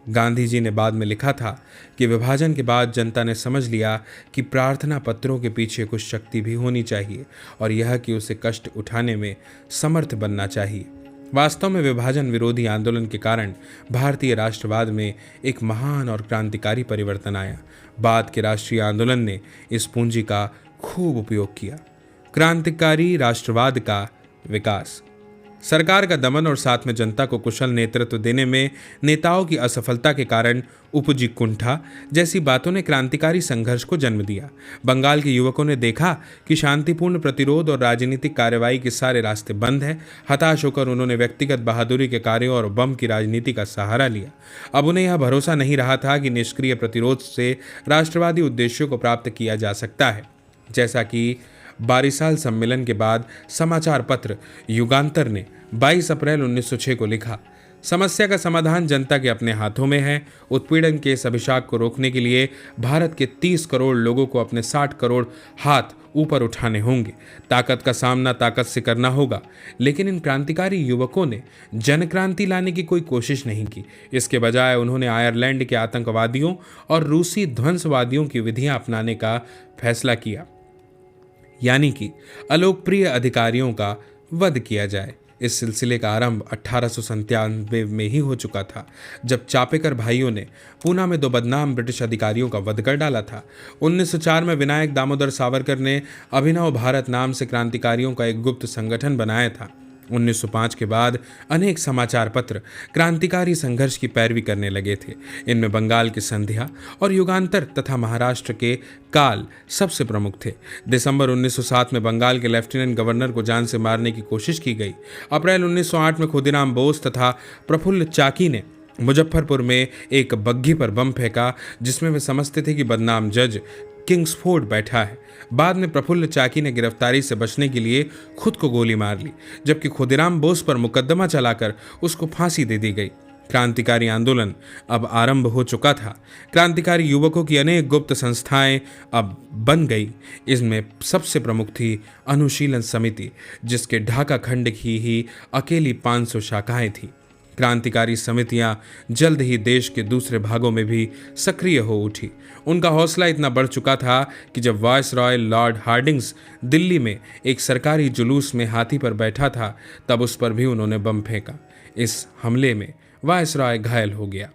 गांधी जी ने बाद में लिखा था कि विभाजन के बाद जनता ने समझ लिया कि प्रार्थना पत्रों के पीछे कुछ शक्ति भी होनी चाहिए और यह कि उसे कष्ट उठाने में समर्थ बनना चाहिए। वास्तव में विभाजन विरोधी आंदोलन के कारण भारतीय राष्ट्रवाद में एक महान और क्रांतिकारी परिवर्तन आया। बाद के राष्ट्रीय आंदोलन ने इस पूंजी का खूब उपयोग किया। क्रांतिकारी राष्ट्रवाद का विकास। सरकार का दमन और साथ में जनता को कुशल नेतृत्व देने में नेताओं की असफलता के कारण उपजी कुंठा जैसी बातों ने क्रांतिकारी संघर्ष को जन्म दिया। बंगाल के युवकों ने देखा कि शांतिपूर्ण प्रतिरोध और राजनीतिक कार्रवाई के सारे रास्ते बंद हैं। हताश होकर उन्होंने व्यक्तिगत बहादुरी के कार्यों और बम की राजनीति का सहारा लिया। अब उन्हें यह भरोसा नहीं रहा था कि निष्क्रिय प्रतिरोध से राष्ट्रवादी उद्देश्यों को प्राप्त किया जा सकता है। जैसा कि बारिसाल सम्मेलन के बाद समाचार पत्र युगांतर ने 22 अप्रैल 1906 को लिखा, समस्या का समाधान जनता के अपने हाथों में है। उत्पीड़न के इस अभिशाप को रोकने के लिए भारत के 30 करोड़ लोगों को अपने 60 करोड़ हाथ ऊपर उठाने होंगे। ताकत का सामना ताकत से करना होगा। लेकिन इन क्रांतिकारी युवकों ने जनक्रांति लाने की कोई कोशिश नहीं की। इसके बजाय उन्होंने आयरलैंड के आतंकवादियों और रूसी ध्वंसवादियों की विधियां अपनाने का फैसला किया, यानी कि अलोकप्रिय अधिकारियों का वध किया जाए। इस सिलसिले का आरंभ 1897 में ही हो चुका था, जब चापेकर भाइयों ने पूना में 2 बदनाम ब्रिटिश अधिकारियों का वध कर डाला था। 1904 में विनायक दामोदर सावरकर ने अभिनव भारत नाम से क्रांतिकारियों का एक गुप्त संगठन बनाया था। 1905 के बाद अनेक समाचार पत्र क्रांतिकारी संघर्ष की पैरवी करने लगे थे। इनमें बंगाल की संध्या और युगांतर तथा महाराष्ट्र के काल सबसे प्रमुख थे। दिसंबर 1907 में बंगाल के लेफ्टिनेंट गवर्नर को जान से मारने की कोशिश की गई। अप्रैल 1908 में खुदीराम बोस तथा प्रफुल्ल चाकी ने मुजफ्फरपुर में एक बग्घी पर बम फेंका, जिसमें वे समझते थे कि बदनाम जज किंग्सफोर्ड बैठा है। बाद में प्रफुल्ल चाकी ने गिरफ्तारी से बचने के लिए खुद को गोली मार ली, जबकि खुदीराम बोस पर मुकदमा चलाकर उसको फांसी दे दी गई। क्रांतिकारी आंदोलन अब आरंभ हो चुका था। क्रांतिकारी युवकों की अनेक गुप्त संस्थाएं अब बन गई। इसमें सबसे प्रमुख थी अनुशीलन समिति, जिसके ढाका खंड की ही अकेली 500 शाखाएं थीं। क्रांतिकारी समितियां जल्द ही देश के दूसरे भागों में भी सक्रिय हो उठी। उनका हौसला इतना बढ़ चुका था कि जब वायसरॉय लॉर्ड हार्डिंग्स दिल्ली में एक सरकारी जुलूस में हाथी पर बैठा था, तब उस पर भी उन्होंने बम फेंका। इस हमले में वायसरॉय घायल हो गया।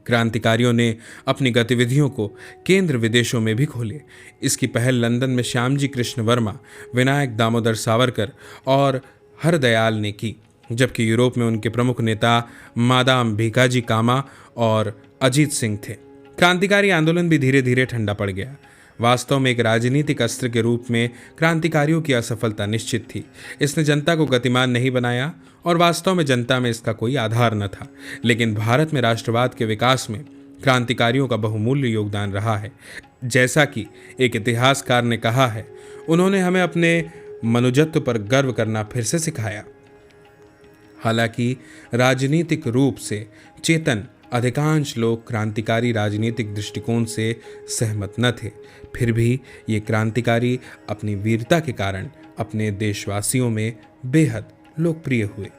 क्रांतिकारियों ने अपनी गतिविधियों को केंद्र विदेशों में भी खोले। इसकी पहल लंदन में श्यामजी कृष्ण वर्मा, विनायक दामोदर सावरकर और हरदयाल ने की, जबकि यूरोप में उनके प्रमुख नेता मादाम भीकाजी कामा और अजीत सिंह थे। क्रांतिकारी आंदोलन भी धीरे धीरे ठंडा पड़ गया। वास्तव में एक राजनीतिक अस्त्र के रूप में क्रांतिकारियों की असफलता निश्चित थी। इसने जनता को गतिमान नहीं बनाया और वास्तव में जनता में इसका कोई आधार न था। लेकिन भारत में राष्ट्रवाद के विकास में क्रांतिकारियों का बहुमूल्य योगदान रहा है। जैसा कि एक इतिहासकार ने कहा है, उन्होंने हमें अपने मनुजत्व पर गर्व करना फिर से सिखाया। हालांकि राजनीतिक रूप से चेतन अधिकांश लोग क्रांतिकारी राजनीतिक दृष्टिकोण से सहमत न थे, फिर भी ये क्रांतिकारी अपनी वीरता के कारण अपने देशवासियों में बेहद लोकप्रिय हुए।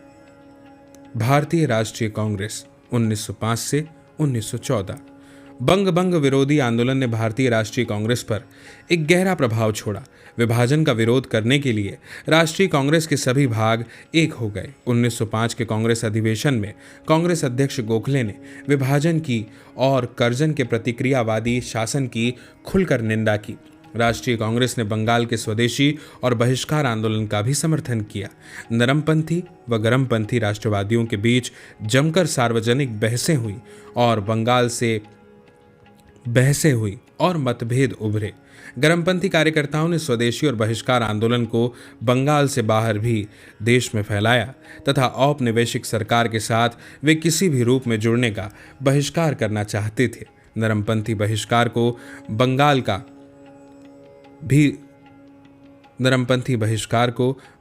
भारतीय राष्ट्रीय कांग्रेस 1905 से 1914। बंग विरोधी आंदोलन ने भारतीय राष्ट्रीय कांग्रेस पर एक गहरा प्रभाव छोड़ा। विभाजन का विरोध करने के लिए राष्ट्रीय कांग्रेस के सभी भाग एक हो गए। 1905 के कांग्रेस अधिवेशन में कांग्रेस अध्यक्ष गोखले ने विभाजन की और कर्जन के प्रतिक्रियावादी शासन की खुलकर निंदा की। राष्ट्रीय कांग्रेस ने बंगाल के स्वदेशी और बहिष्कार आंदोलन का भी समर्थन किया। नरमपंथी व गरमपंथी राष्ट्रवादियों के बीच जमकर सार्वजनिक बहसें हुई और मतभेद उभरे। गरमपंथी कार्यकर्ताओं ने स्वदेशी और बहिष्कार आंदोलन को बंगाल से बाहर भी देश में फैलाया तथा औपनिवेशिक सरकार के साथ वे किसी भी रूप में जुड़ने का बहिष्कार करना चाहते थे। नरमपंथी बहिष्कार को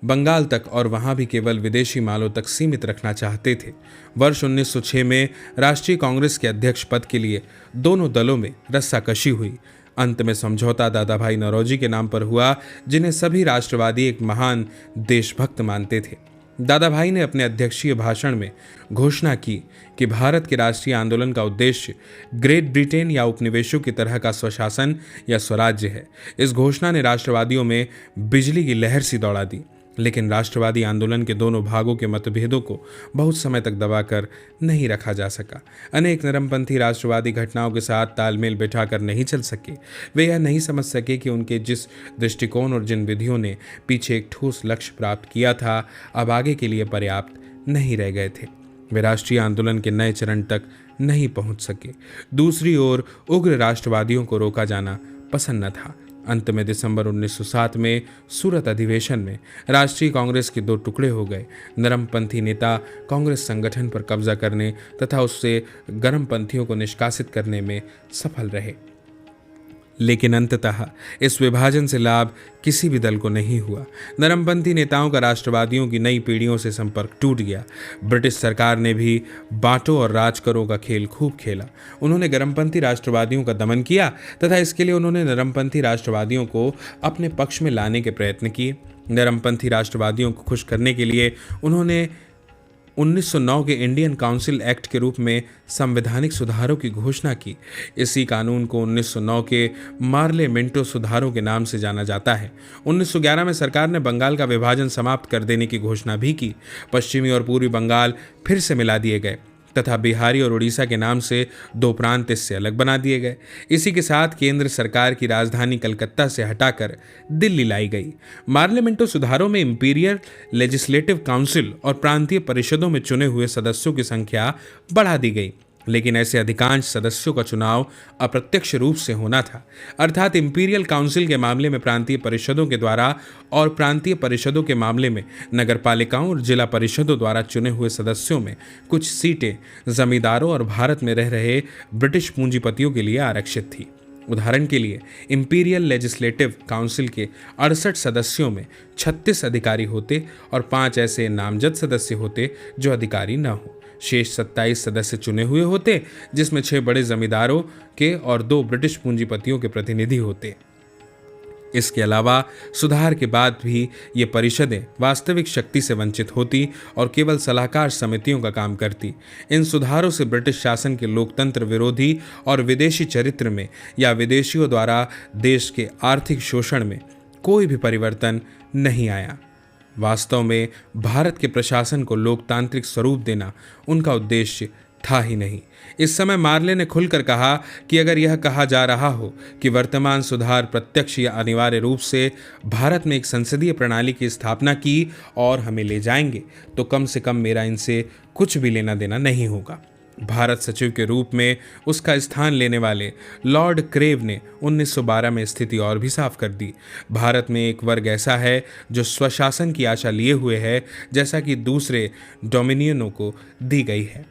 बंगाल तक और वहां भी केवल विदेशी मालों तक सीमित रखना चाहते थे। वर्ष 1906 में राष्ट्रीय कांग्रेस के अध्यक्ष पद के लिए दोनों दलों में रस्साकशी हुई। अंत में समझौता दादा भाई नौरोजी के नाम पर हुआ, जिन्हें सभी राष्ट्रवादी एक महान देशभक्त मानते थे। दादा भाई ने अपने अध्यक्षीय भाषण में घोषणा की कि भारत के राष्ट्रीय आंदोलन का उद्देश्य ग्रेट ब्रिटेन या उपनिवेशों की तरह का स्वशासन या स्वराज्य है। इस घोषणा ने राष्ट्रवादियों में बिजली की लहर सी दौड़ा दी। लेकिन राष्ट्रवादी आंदोलन के दोनों भागों के मतभेदों को बहुत समय तक दबाकर नहीं रखा जा सका। अनेक नरमपंथी राष्ट्रवादी घटनाओं के साथ तालमेल बिठाकर नहीं चल सके। वे यह नहीं समझ सके कि उनके जिस दृष्टिकोण और जिन विधियों ने पीछे एक ठोस लक्ष्य प्राप्त किया था, अब आगे के लिए पर्याप्त नहीं रह गए थे। वे राष्ट्रीय आंदोलन के नए चरण तक नहीं पहुंच सके। दूसरी ओर उग्र राष्ट्रवादियों को रोका जाना पसंद न था। अंत में दिसंबर 1907 में सूरत अधिवेशन में राष्ट्रीय कांग्रेस के दो टुकड़े हो गए। नरमपंथी नेता कांग्रेस संगठन पर कब्जा करने तथा उससे गर्मपंथियों को निष्कासित करने में सफल रहे, लेकिन अंततः इस विभाजन से लाभ किसी भी दल को नहीं हुआ। नरमपंथी नेताओं का राष्ट्रवादियों की नई पीढ़ियों से संपर्क टूट गया। ब्रिटिश सरकार ने भी बांटो और राज करो का खेल खूब खेला। उन्होंने गर्मपंथी राष्ट्रवादियों का दमन किया तथा इसके लिए उन्होंने नरमपंथी राष्ट्रवादियों को अपने पक्ष में लाने के प्रयत्न किए। नरमपंथी राष्ट्रवादियों को खुश करने के लिए उन्होंने 1909 के इंडियन काउंसिल एक्ट के रूप में संवैधानिक सुधारों की घोषणा की। इसी कानून को 1909 के मार्ले मिंटो सुधारों के नाम से जाना जाता है। 1911 में सरकार ने बंगाल का विभाजन समाप्त कर देने की घोषणा भी की। पश्चिमी और पूर्वी बंगाल फिर से मिला दिए गए तथा बिहारी और उड़ीसा के नाम से दो प्रांत इससे अलग बना दिए गए। इसी के साथ केंद्र सरकार की राजधानी कलकत्ता से हटाकर दिल्ली लाई गई। मार्लियामेंटो सुधारों में इंपीरियल लेजिस्लेटिव काउंसिल और प्रांतीय परिषदों में चुने हुए सदस्यों की संख्या बढ़ा दी गई, लेकिन ऐसे अधिकांश सदस्यों का चुनाव अप्रत्यक्ष रूप से होना था। अर्थात इंपीरियल काउंसिल के मामले में प्रांतीय परिषदों के द्वारा और प्रांतीय परिषदों के मामले में नगरपालिकाओं और जिला परिषदों द्वारा चुने हुए सदस्यों में कुछ सीटें जमींदारों और भारत में रह रहे ब्रिटिश पूंजीपतियों के लिए आरक्षित थी। उदाहरण के लिए इंपीरियल लेजिस्लेटिव काउंसिल के 68 सदस्यों में 36 अधिकारी होते और 5 ऐसे नामजद सदस्य होते जो अधिकारी न हो। शेष 27 सदस्य चुने हुए होते, जिसमें 6 बड़े जमींदारों के और 2 ब्रिटिश पूंजीपतियों के प्रतिनिधि होते। इसके अलावा सुधार के बाद भी ये परिषदें वास्तविक शक्ति से वंचित होती और केवल सलाहकार समितियों का काम करती। इन सुधारों से ब्रिटिश शासन के लोकतंत्र विरोधी और विदेशी चरित्र में या विदेशियों द्वारा देश के आर्थिक शोषण में कोई भी परिवर्तन नहीं आया। वास्तव में भारत के प्रशासन को लोकतांत्रिक स्वरूप देना उनका उद्देश्य था ही नहीं। इस समय मार्ले ने खुलकर कहा कि अगर यह कहा जा रहा हो कि वर्तमान सुधार प्रत्यक्ष या अनिवार्य रूप से भारत में एक संसदीय प्रणाली की स्थापना की और हमें ले जाएंगे, तो कम से कम मेरा इनसे कुछ भी लेना देना नहीं होगा। भारत सचिव के रूप में उसका स्थान लेने वाले लॉर्ड क्रेव ने 1912 में स्थिति और भी साफ कर दी। भारत में एक वर्ग ऐसा है जो स्वशासन की आशा लिए हुए है, जैसा कि दूसरे डोमिनियनों को दी गई है।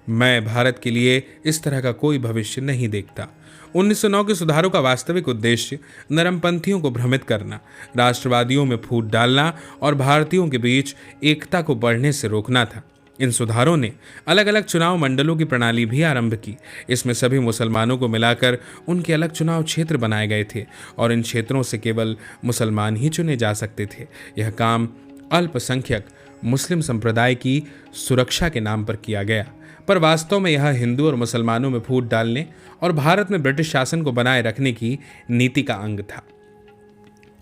मैं भारत के लिए इस तरह का कोई भविष्य नहीं देखता। 1909 के सुधारों का वास्तविक उद्देश्य नरमपंथियों को भ्रमित करना, राष्ट्रवादियों में फूट डालना और भारतीयों के बीच एकता को बढ़ने से रोकना था। इन सुधारों ने अलग अलग चुनाव मंडलों की प्रणाली भी आरंभ की। इसमें सभी मुसलमानों को मिलाकर उनके अलग चुनाव क्षेत्र बनाए गए थे और इन क्षेत्रों से केवल मुसलमान ही चुने जा सकते थे। यह काम अल्पसंख्यक मुस्लिम संप्रदाय की सुरक्षा के नाम पर किया गया, पर वास्तव में यह हिंदू और मुसलमानों में फूट डालने और भारत में ब्रिटिश शासन को बनाए रखने की नीति का अंग था।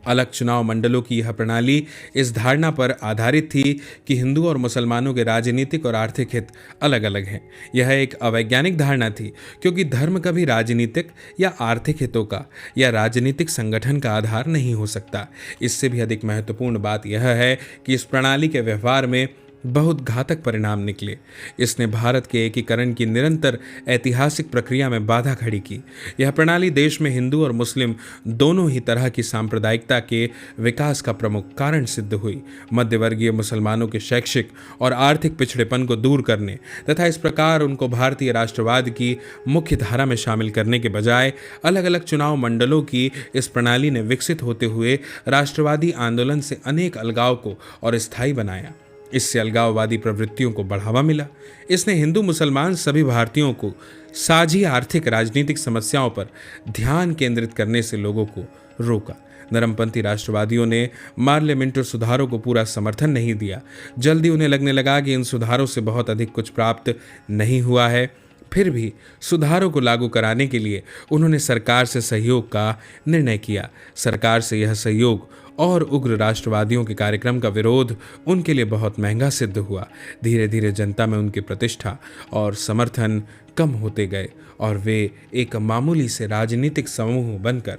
अलग चुनाव मंडलों की यह प्रणाली इस धारणा पर आधारित थी कि हिंदू और मुसलमानों के राजनीतिक और आर्थिक हित अलग अलग हैं। यह एक अवैज्ञानिक धारणा थी, क्योंकि धर्म कभी राजनीतिक या आर्थिक हितों का या राजनीतिक संगठन का आधार नहीं हो सकता। इससे भी अधिक महत्वपूर्ण बात यह है कि इस प्रणाली के व्यवहार में बहुत घातक परिणाम निकले। इसने भारत के एकीकरण की निरंतर ऐतिहासिक प्रक्रिया में बाधा खड़ी की। यह प्रणाली देश में हिंदू और मुस्लिम दोनों ही तरह की सांप्रदायिकता के विकास का प्रमुख कारण सिद्ध हुई। मध्यवर्गीय मुसलमानों के शैक्षिक और आर्थिक पिछड़ेपन को दूर करने तथा इस प्रकार उनको भारतीय राष्ट्रवाद की मुख्य धारा में शामिल करने के बजाय अलग अलग चुनाव मंडलों की इस प्रणाली ने विकसित होते हुए राष्ट्रवादी आंदोलन से अनेक अलगाव को और स्थायी बनाया। इससे अलगाववादी प्रवृत्तियों को बढ़ावा मिला। इसने हिंदू मुसलमान सभी भारतीयों को साझी आर्थिक राजनीतिक समस्याओं पर ध्यान केंद्रित करने से लोगों को रोका। नरमपंथी राष्ट्रवादियों ने मार्लियामेंटो सुधारों को पूरा समर्थन नहीं दिया। जल्दी उन्हें लगने लगा कि इन सुधारों से बहुत अधिक कुछ प्राप्त नहीं हुआ है। फिर भी सुधारों को लागू कराने के लिए उन्होंने सरकार से सहयोग का निर्णय किया। सरकार से यह सहयोग और उग्र राष्ट्रवादियों के कार्यक्रम का विरोध उनके लिए बहुत महंगा सिद्ध हुआ। धीरे धीरे जनता में उनकी प्रतिष्ठा और समर्थन कम होते गए और वे एक मामूली से राजनीतिक समूह बनकर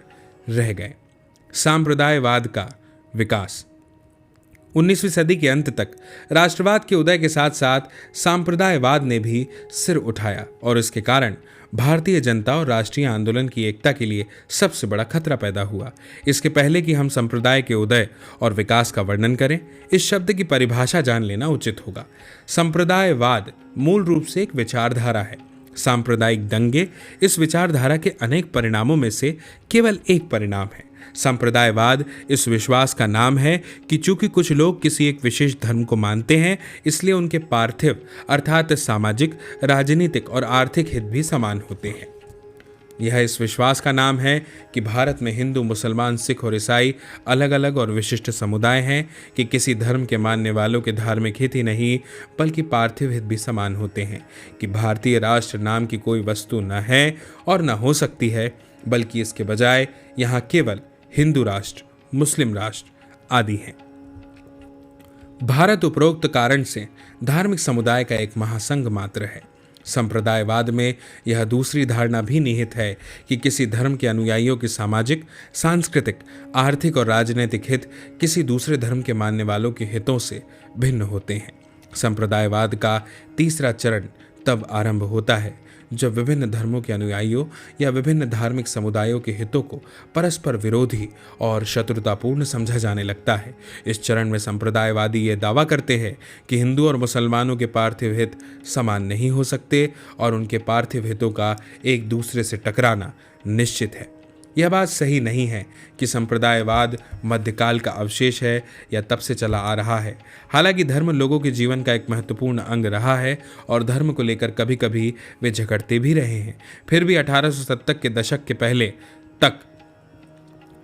रह गए। सांप्रदायवाद का विकास। 19वीं सदी के अंत तक राष्ट्रवाद के उदय के साथ साथ सांप्रदायवाद ने भी सिर उठाया और इसके कारण भारतीय जनता और राष्ट्रीय आंदोलन की एकता के लिए सबसे बड़ा खतरा पैदा हुआ। इसके पहले कि हम संप्रदाय के उदय और विकास का वर्णन करें, इस शब्द की परिभाषा जान लेना उचित होगा। संप्रदायवाद मूल रूप से एक विचारधारा है। सांप्रदायिक दंगे इस विचारधारा के अनेक परिणामों में से केवल एक परिणाम है। संप्रदायवाद इस विश्वास का नाम है कि चूंकि कुछ लोग किसी एक विशेष धर्म को मानते हैं, इसलिए उनके पार्थिव अर्थात सामाजिक, राजनीतिक और आर्थिक हित भी समान होते हैं। यह इस विश्वास का नाम है कि भारत में हिंदू, मुसलमान, सिख और ईसाई अलग अलग और विशिष्ट समुदाय हैं, कि किसी धर्म के मानने वालों के धार्मिक हित ही नहीं बल्कि पार्थिव हित भी समान होते हैं, कि भारतीय राष्ट्र नाम की कोई वस्तु न है और न हो सकती है, बल्कि इसके बजाय यहाँ केवल हिंदू राष्ट्र, मुस्लिम राष्ट्र आदि हैं। भारत उपरोक्त कारण से धार्मिक समुदाय का एक महासंघ मात्र है। संप्रदायवाद में यह दूसरी धारणा भी निहित है कि किसी धर्म के अनुयायियों के सामाजिक, सांस्कृतिक, आर्थिक और राजनीतिक हित किसी दूसरे धर्म के मानने वालों के हितों से भिन्न होते हैं। संप्रदायवाद का तीसरा चरण तब आरंभ होता है जब विभिन्न धर्मों के अनुयायियों या विभिन्न धार्मिक समुदायों के हितों को परस्पर विरोधी और शत्रुतापूर्ण समझा जाने लगता है। इस चरण में संप्रदायवादी ये दावा करते हैं कि हिंदू और मुसलमानों के पार्थिव हित समान नहीं हो सकते और उनके पार्थिव हितों का एक दूसरे से टकराना निश्चित है। यह बात सही नहीं है कि संप्रदायवाद मध्यकाल का अवशेष है या तब से चला आ रहा है। हालांकि धर्म लोगों के जीवन का एक महत्वपूर्ण अंग रहा है और धर्म को लेकर कभी कभी वे झगड़ते भी रहे हैं। फिर भी 1870 के दशक के पहले तक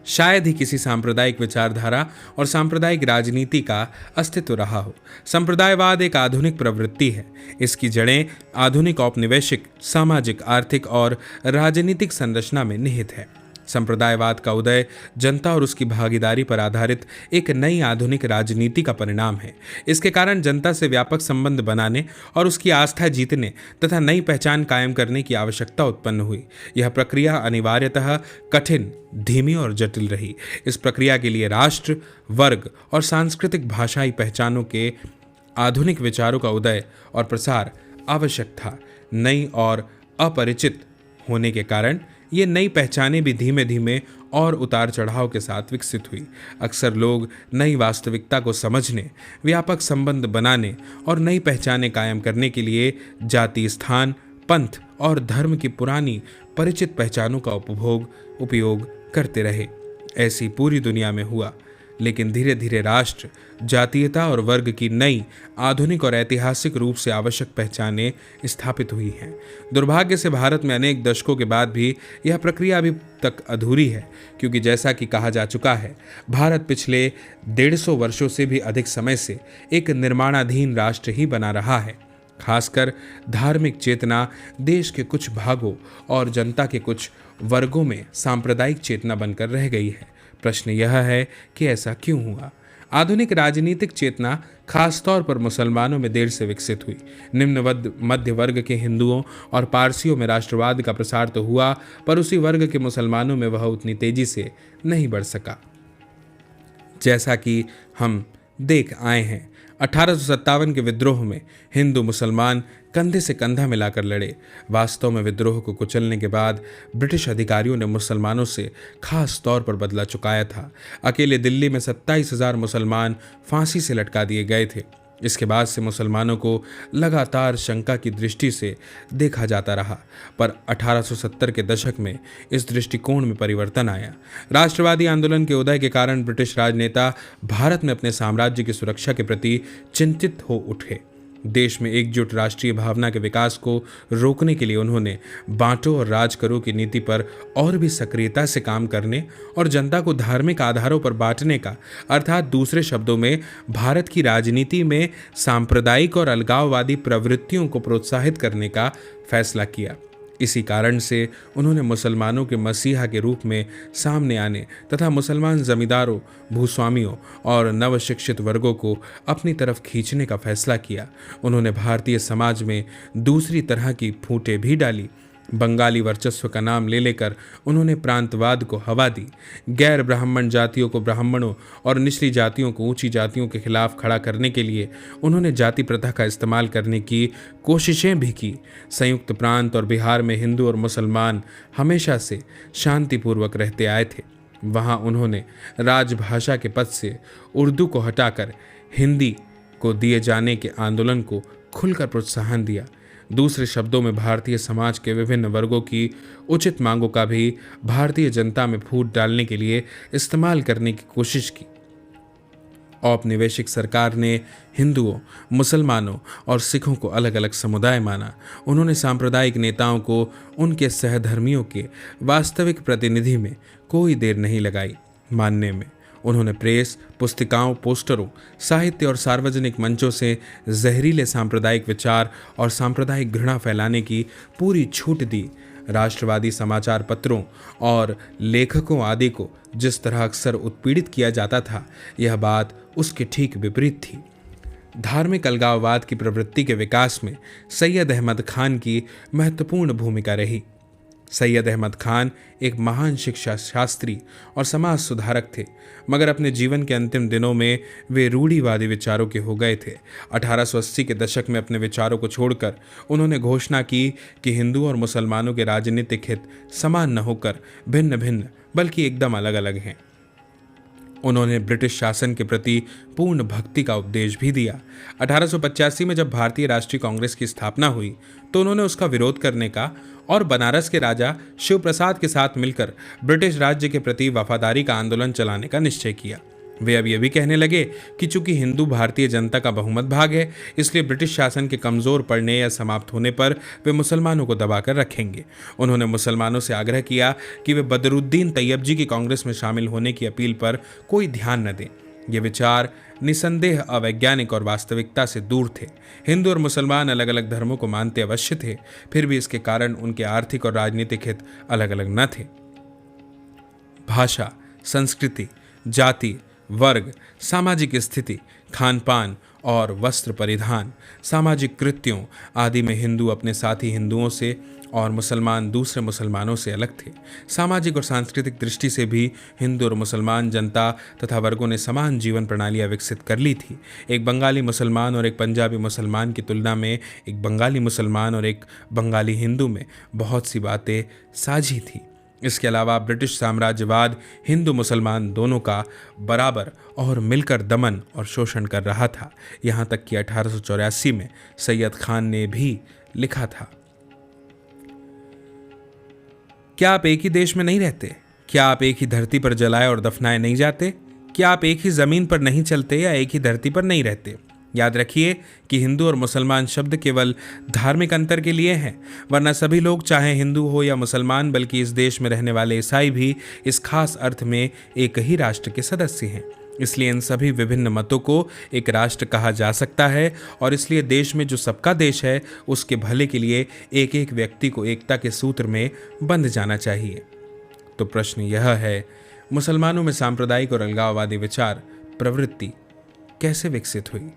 शायद ही किसी सांप्रदायिक विचारधारा और सांप्रदायिक राजनीति का अस्तित्व रहा हो। संप्रदायवाद एक आधुनिक प्रवृत्ति है। इसकी जड़ें आधुनिक औपनिवेशिक, सामाजिक, आर्थिक और राजनीतिक संरचना में निहित है। संप्रदायवाद का उदय जनता और उसकी भागीदारी पर आधारित एक नई आधुनिक राजनीति का परिणाम है। इसके कारण जनता से व्यापक संबंध बनाने और उसकी आस्था जीतने तथा नई पहचान कायम करने की आवश्यकता उत्पन्न हुई। यह प्रक्रिया अनिवार्यतः कठिन, धीमी और जटिल रही। इस प्रक्रिया के लिए राष्ट्र, वर्ग और सांस्कृतिक भाषाई पहचानों के आधुनिक विचारों का उदय और प्रसार आवश्यक था। नई और अपरिचित होने के कारण ये नई पहचानें भी धीमे धीमे और उतार चढ़ाव के साथ विकसित हुई। अक्सर लोग नई वास्तविकता को समझने, व्यापक संबंध बनाने और नई पहचानें कायम करने के लिए जाति, स्थान, पंथ और धर्म की पुरानी परिचित पहचानों का उपयोग करते रहे। ऐसी पूरी दुनिया में हुआ, लेकिन धीरे धीरे राष्ट्र, जातीयता और वर्ग की नई, आधुनिक और ऐतिहासिक रूप से आवश्यक पहचानें स्थापित हुई हैं। दुर्भाग्य से भारत में अनेक दशकों के बाद भी यह प्रक्रिया अभी तक अधूरी है, क्योंकि जैसा कि कहा जा चुका है, भारत पिछले 150 वर्षों से भी अधिक समय से एक निर्माणाधीन राष्ट्र ही बना रहा है। खासकर धार्मिक चेतना देश के कुछ भागों और जनता के कुछ वर्गों में सांप्रदायिक चेतना बनकर रह गई है। प्रश्न यह है कि ऐसा क्यों हुआ? आधुनिक राजनीतिक चेतना खास तौर पर मुसलमानों में देर से विकसित हुई। निम्न मध्य वर्ग के हिंदुओं और पारसियों में राष्ट्रवाद का प्रसार तो हुआ, पर उसी वर्ग के मुसलमानों में वह उतनी तेजी से नहीं बढ़ सका जैसा कि हम देख आए हैं। 1857 के विद्रोह में हिंदू मुसलमान कंधे से कंधा मिलाकर लड़े। वास्तव में विद्रोह को कुचलने के बाद ब्रिटिश अधिकारियों ने मुसलमानों से खास तौर पर बदला चुकाया था। अकेले दिल्ली में 27,000 मुसलमान फांसी से लटका दिए गए थे। इसके बाद से मुसलमानों को लगातार शंका की दृष्टि से देखा जाता रहा, पर 1870 के दशक में इस दृष्टिकोण में परिवर्तन आया। राष्ट्रवादी आंदोलन के उदय के कारण ब्रिटिश राजनेता भारत में अपने साम्राज्य की सुरक्षा के प्रति चिंतित हो उठे। देश में एकजुट राष्ट्रीय भावना के विकास को रोकने के लिए उन्होंने बांटो और राज करो की नीति पर और भी सक्रियता से काम करने और जनता को धार्मिक आधारों पर बांटने का, अर्थात दूसरे शब्दों में भारत की राजनीति में सांप्रदायिक और अलगाववादी प्रवृत्तियों को प्रोत्साहित करने का फैसला किया। इसी कारण से उन्होंने मुसलमानों के मसीहा के रूप में सामने आने तथा मुसलमान जमींदारों, भूस्वामियों और नवशिक्षित वर्गों को अपनी तरफ खींचने का फैसला किया। उन्होंने भारतीय समाज में दूसरी तरह की फूटें भी डाली। बंगाली वर्चस्व का नाम ले लेकर उन्होंने प्रांतवाद को हवा दी। गैर ब्राह्मण जातियों को ब्राह्मणों और निचली जातियों को ऊंची जातियों के खिलाफ खड़ा करने के लिए उन्होंने जाति प्रथा का इस्तेमाल करने की कोशिशें भी की। संयुक्त प्रांत और बिहार में हिंदू और मुसलमान हमेशा से शांतिपूर्वक रहते आए थे। वहाँ उन्होंने राजभाषा के पद से उर्दू को हटाकर हिंदी को दिए जाने के आंदोलन को खुलकर प्रोत्साहन दिया। दूसरे शब्दों में भारतीय समाज के विभिन्न वर्गों की उचित मांगों का भी भारतीय जनता में फूट डालने के लिए इस्तेमाल करने की कोशिश की। औपनिवेशिक सरकार ने हिंदुओं, मुसलमानों और सिखों को अलग अलग समुदाय माना। उन्होंने सांप्रदायिक नेताओं को उनके सहधर्मियों के वास्तविक प्रतिनिधि में कोई देर नहीं लगाई मानने में। उन्होंने प्रेस, पुस्तिकाओं, पोस्टरों, साहित्य और सार्वजनिक मंचों से जहरीले सांप्रदायिक विचार और सांप्रदायिक घृणा फैलाने की पूरी छूट दी। राष्ट्रवादी समाचार पत्रों और लेखकों आदि को जिस तरह अक्सर उत्पीड़ित किया जाता था, यह बात उसके ठीक विपरीत थी। धार्मिक अलगाववाद की प्रवृत्ति के विकास में सैयद अहमद खान की महत्वपूर्ण भूमिका रही। सैयद अहमद खान एक महान शिक्षा शास्त्री और समाज सुधारक थे, मगर अपने जीवन के अंतिम दिनों में वे रूढ़िवादी विचारों के हो गए थे। 1880 के दशक में अपने विचारों को छोड़कर उन्होंने घोषणा की कि हिंदू और मुसलमानों के राजनीतिक हित समान न होकर भिन्न भिन्न बल्कि एकदम अलग अलग हैं। उन्होंने ब्रिटिश शासन के प्रति पूर्ण भक्ति का उपदेश भी दिया। 1885 में जब भारतीय राष्ट्रीय कांग्रेस की स्थापना हुई तो उन्होंने उसका विरोध करने का और बनारस के राजा शिव प्रसाद के साथ मिलकर ब्रिटिश राज्य के प्रति वफादारी का आंदोलन चलाने का निश्चय किया। वे अब ये भी कहने लगे कि चूंकि हिंदू भारतीय जनता का बहुमत भाग है, इसलिए ब्रिटिश शासन के कमजोर पड़ने या समाप्त होने पर वे मुसलमानों को दबाकर रखेंगे। उन्होंने मुसलमानों से आग्रह किया कि वे बदरुद्दीन तैयब जी की कांग्रेस में शामिल होने की अपील पर कोई ध्यान न दें। ये विचार निसंदेह अवैज्ञानिक और वास्तविकता से दूर थे। हिंदू और मुसलमान अलग अलग धर्मों को मानते अवश्य थे, फिर भी इसके कारण उनके आर्थिक और राजनीतिक हित अलग अलग न थे। भाषा, संस्कृति, जाति, वर्ग, सामाजिक स्थिति, खान पान और वस्त्र परिधान, सामाजिक कृत्यों आदि में हिंदू अपने साथी हिंदुओं से और मुसलमान दूसरे मुसलमानों से अलग थे। सामाजिक और सांस्कृतिक दृष्टि से भी हिंदू और मुसलमान जनता तथा वर्गों ने समान जीवन प्रणालियाँ विकसित कर ली थी। एक बंगाली मुसलमान और एक पंजाबी मुसलमान की तुलना में एक बंगाली मुसलमान और एक बंगाली हिंदू में बहुत सी बातें साझी थी। इसके अलावा ब्रिटिश साम्राज्यवाद हिंदू मुसलमान दोनों का बराबर और मिलकर दमन और शोषण कर रहा था। यहाँ तक कि 1884 में सैयद खान ने भी लिखा था, क्या आप एक ही देश में नहीं रहते? क्या आप एक ही धरती पर जलाए और दफनाए नहीं जाते? क्या आप एक ही जमीन पर नहीं चलते या एक ही धरती पर नहीं रहते? याद रखिए कि हिंदू और मुसलमान शब्द केवल धार्मिक अंतर के लिए हैं, वरना सभी लोग चाहे हिंदू हो या मुसलमान, बल्कि इस देश में रहने वाले ईसाई भी इस खास अर्थ में एक ही राष्ट्र के सदस्य हैं। इसलिए इन सभी विभिन्न मतों को एक राष्ट्र कहा जा सकता है और इसलिए देश में जो सबका देश है उसके भले के लिए एक एक व्यक्ति को एकता के सूत्र में बंध जाना चाहिए। तो प्रश्न यह है, मुसलमानों में सांप्रदायिक और अलगाववादी विचार प्रवृत्ति कैसे विकसित हुई?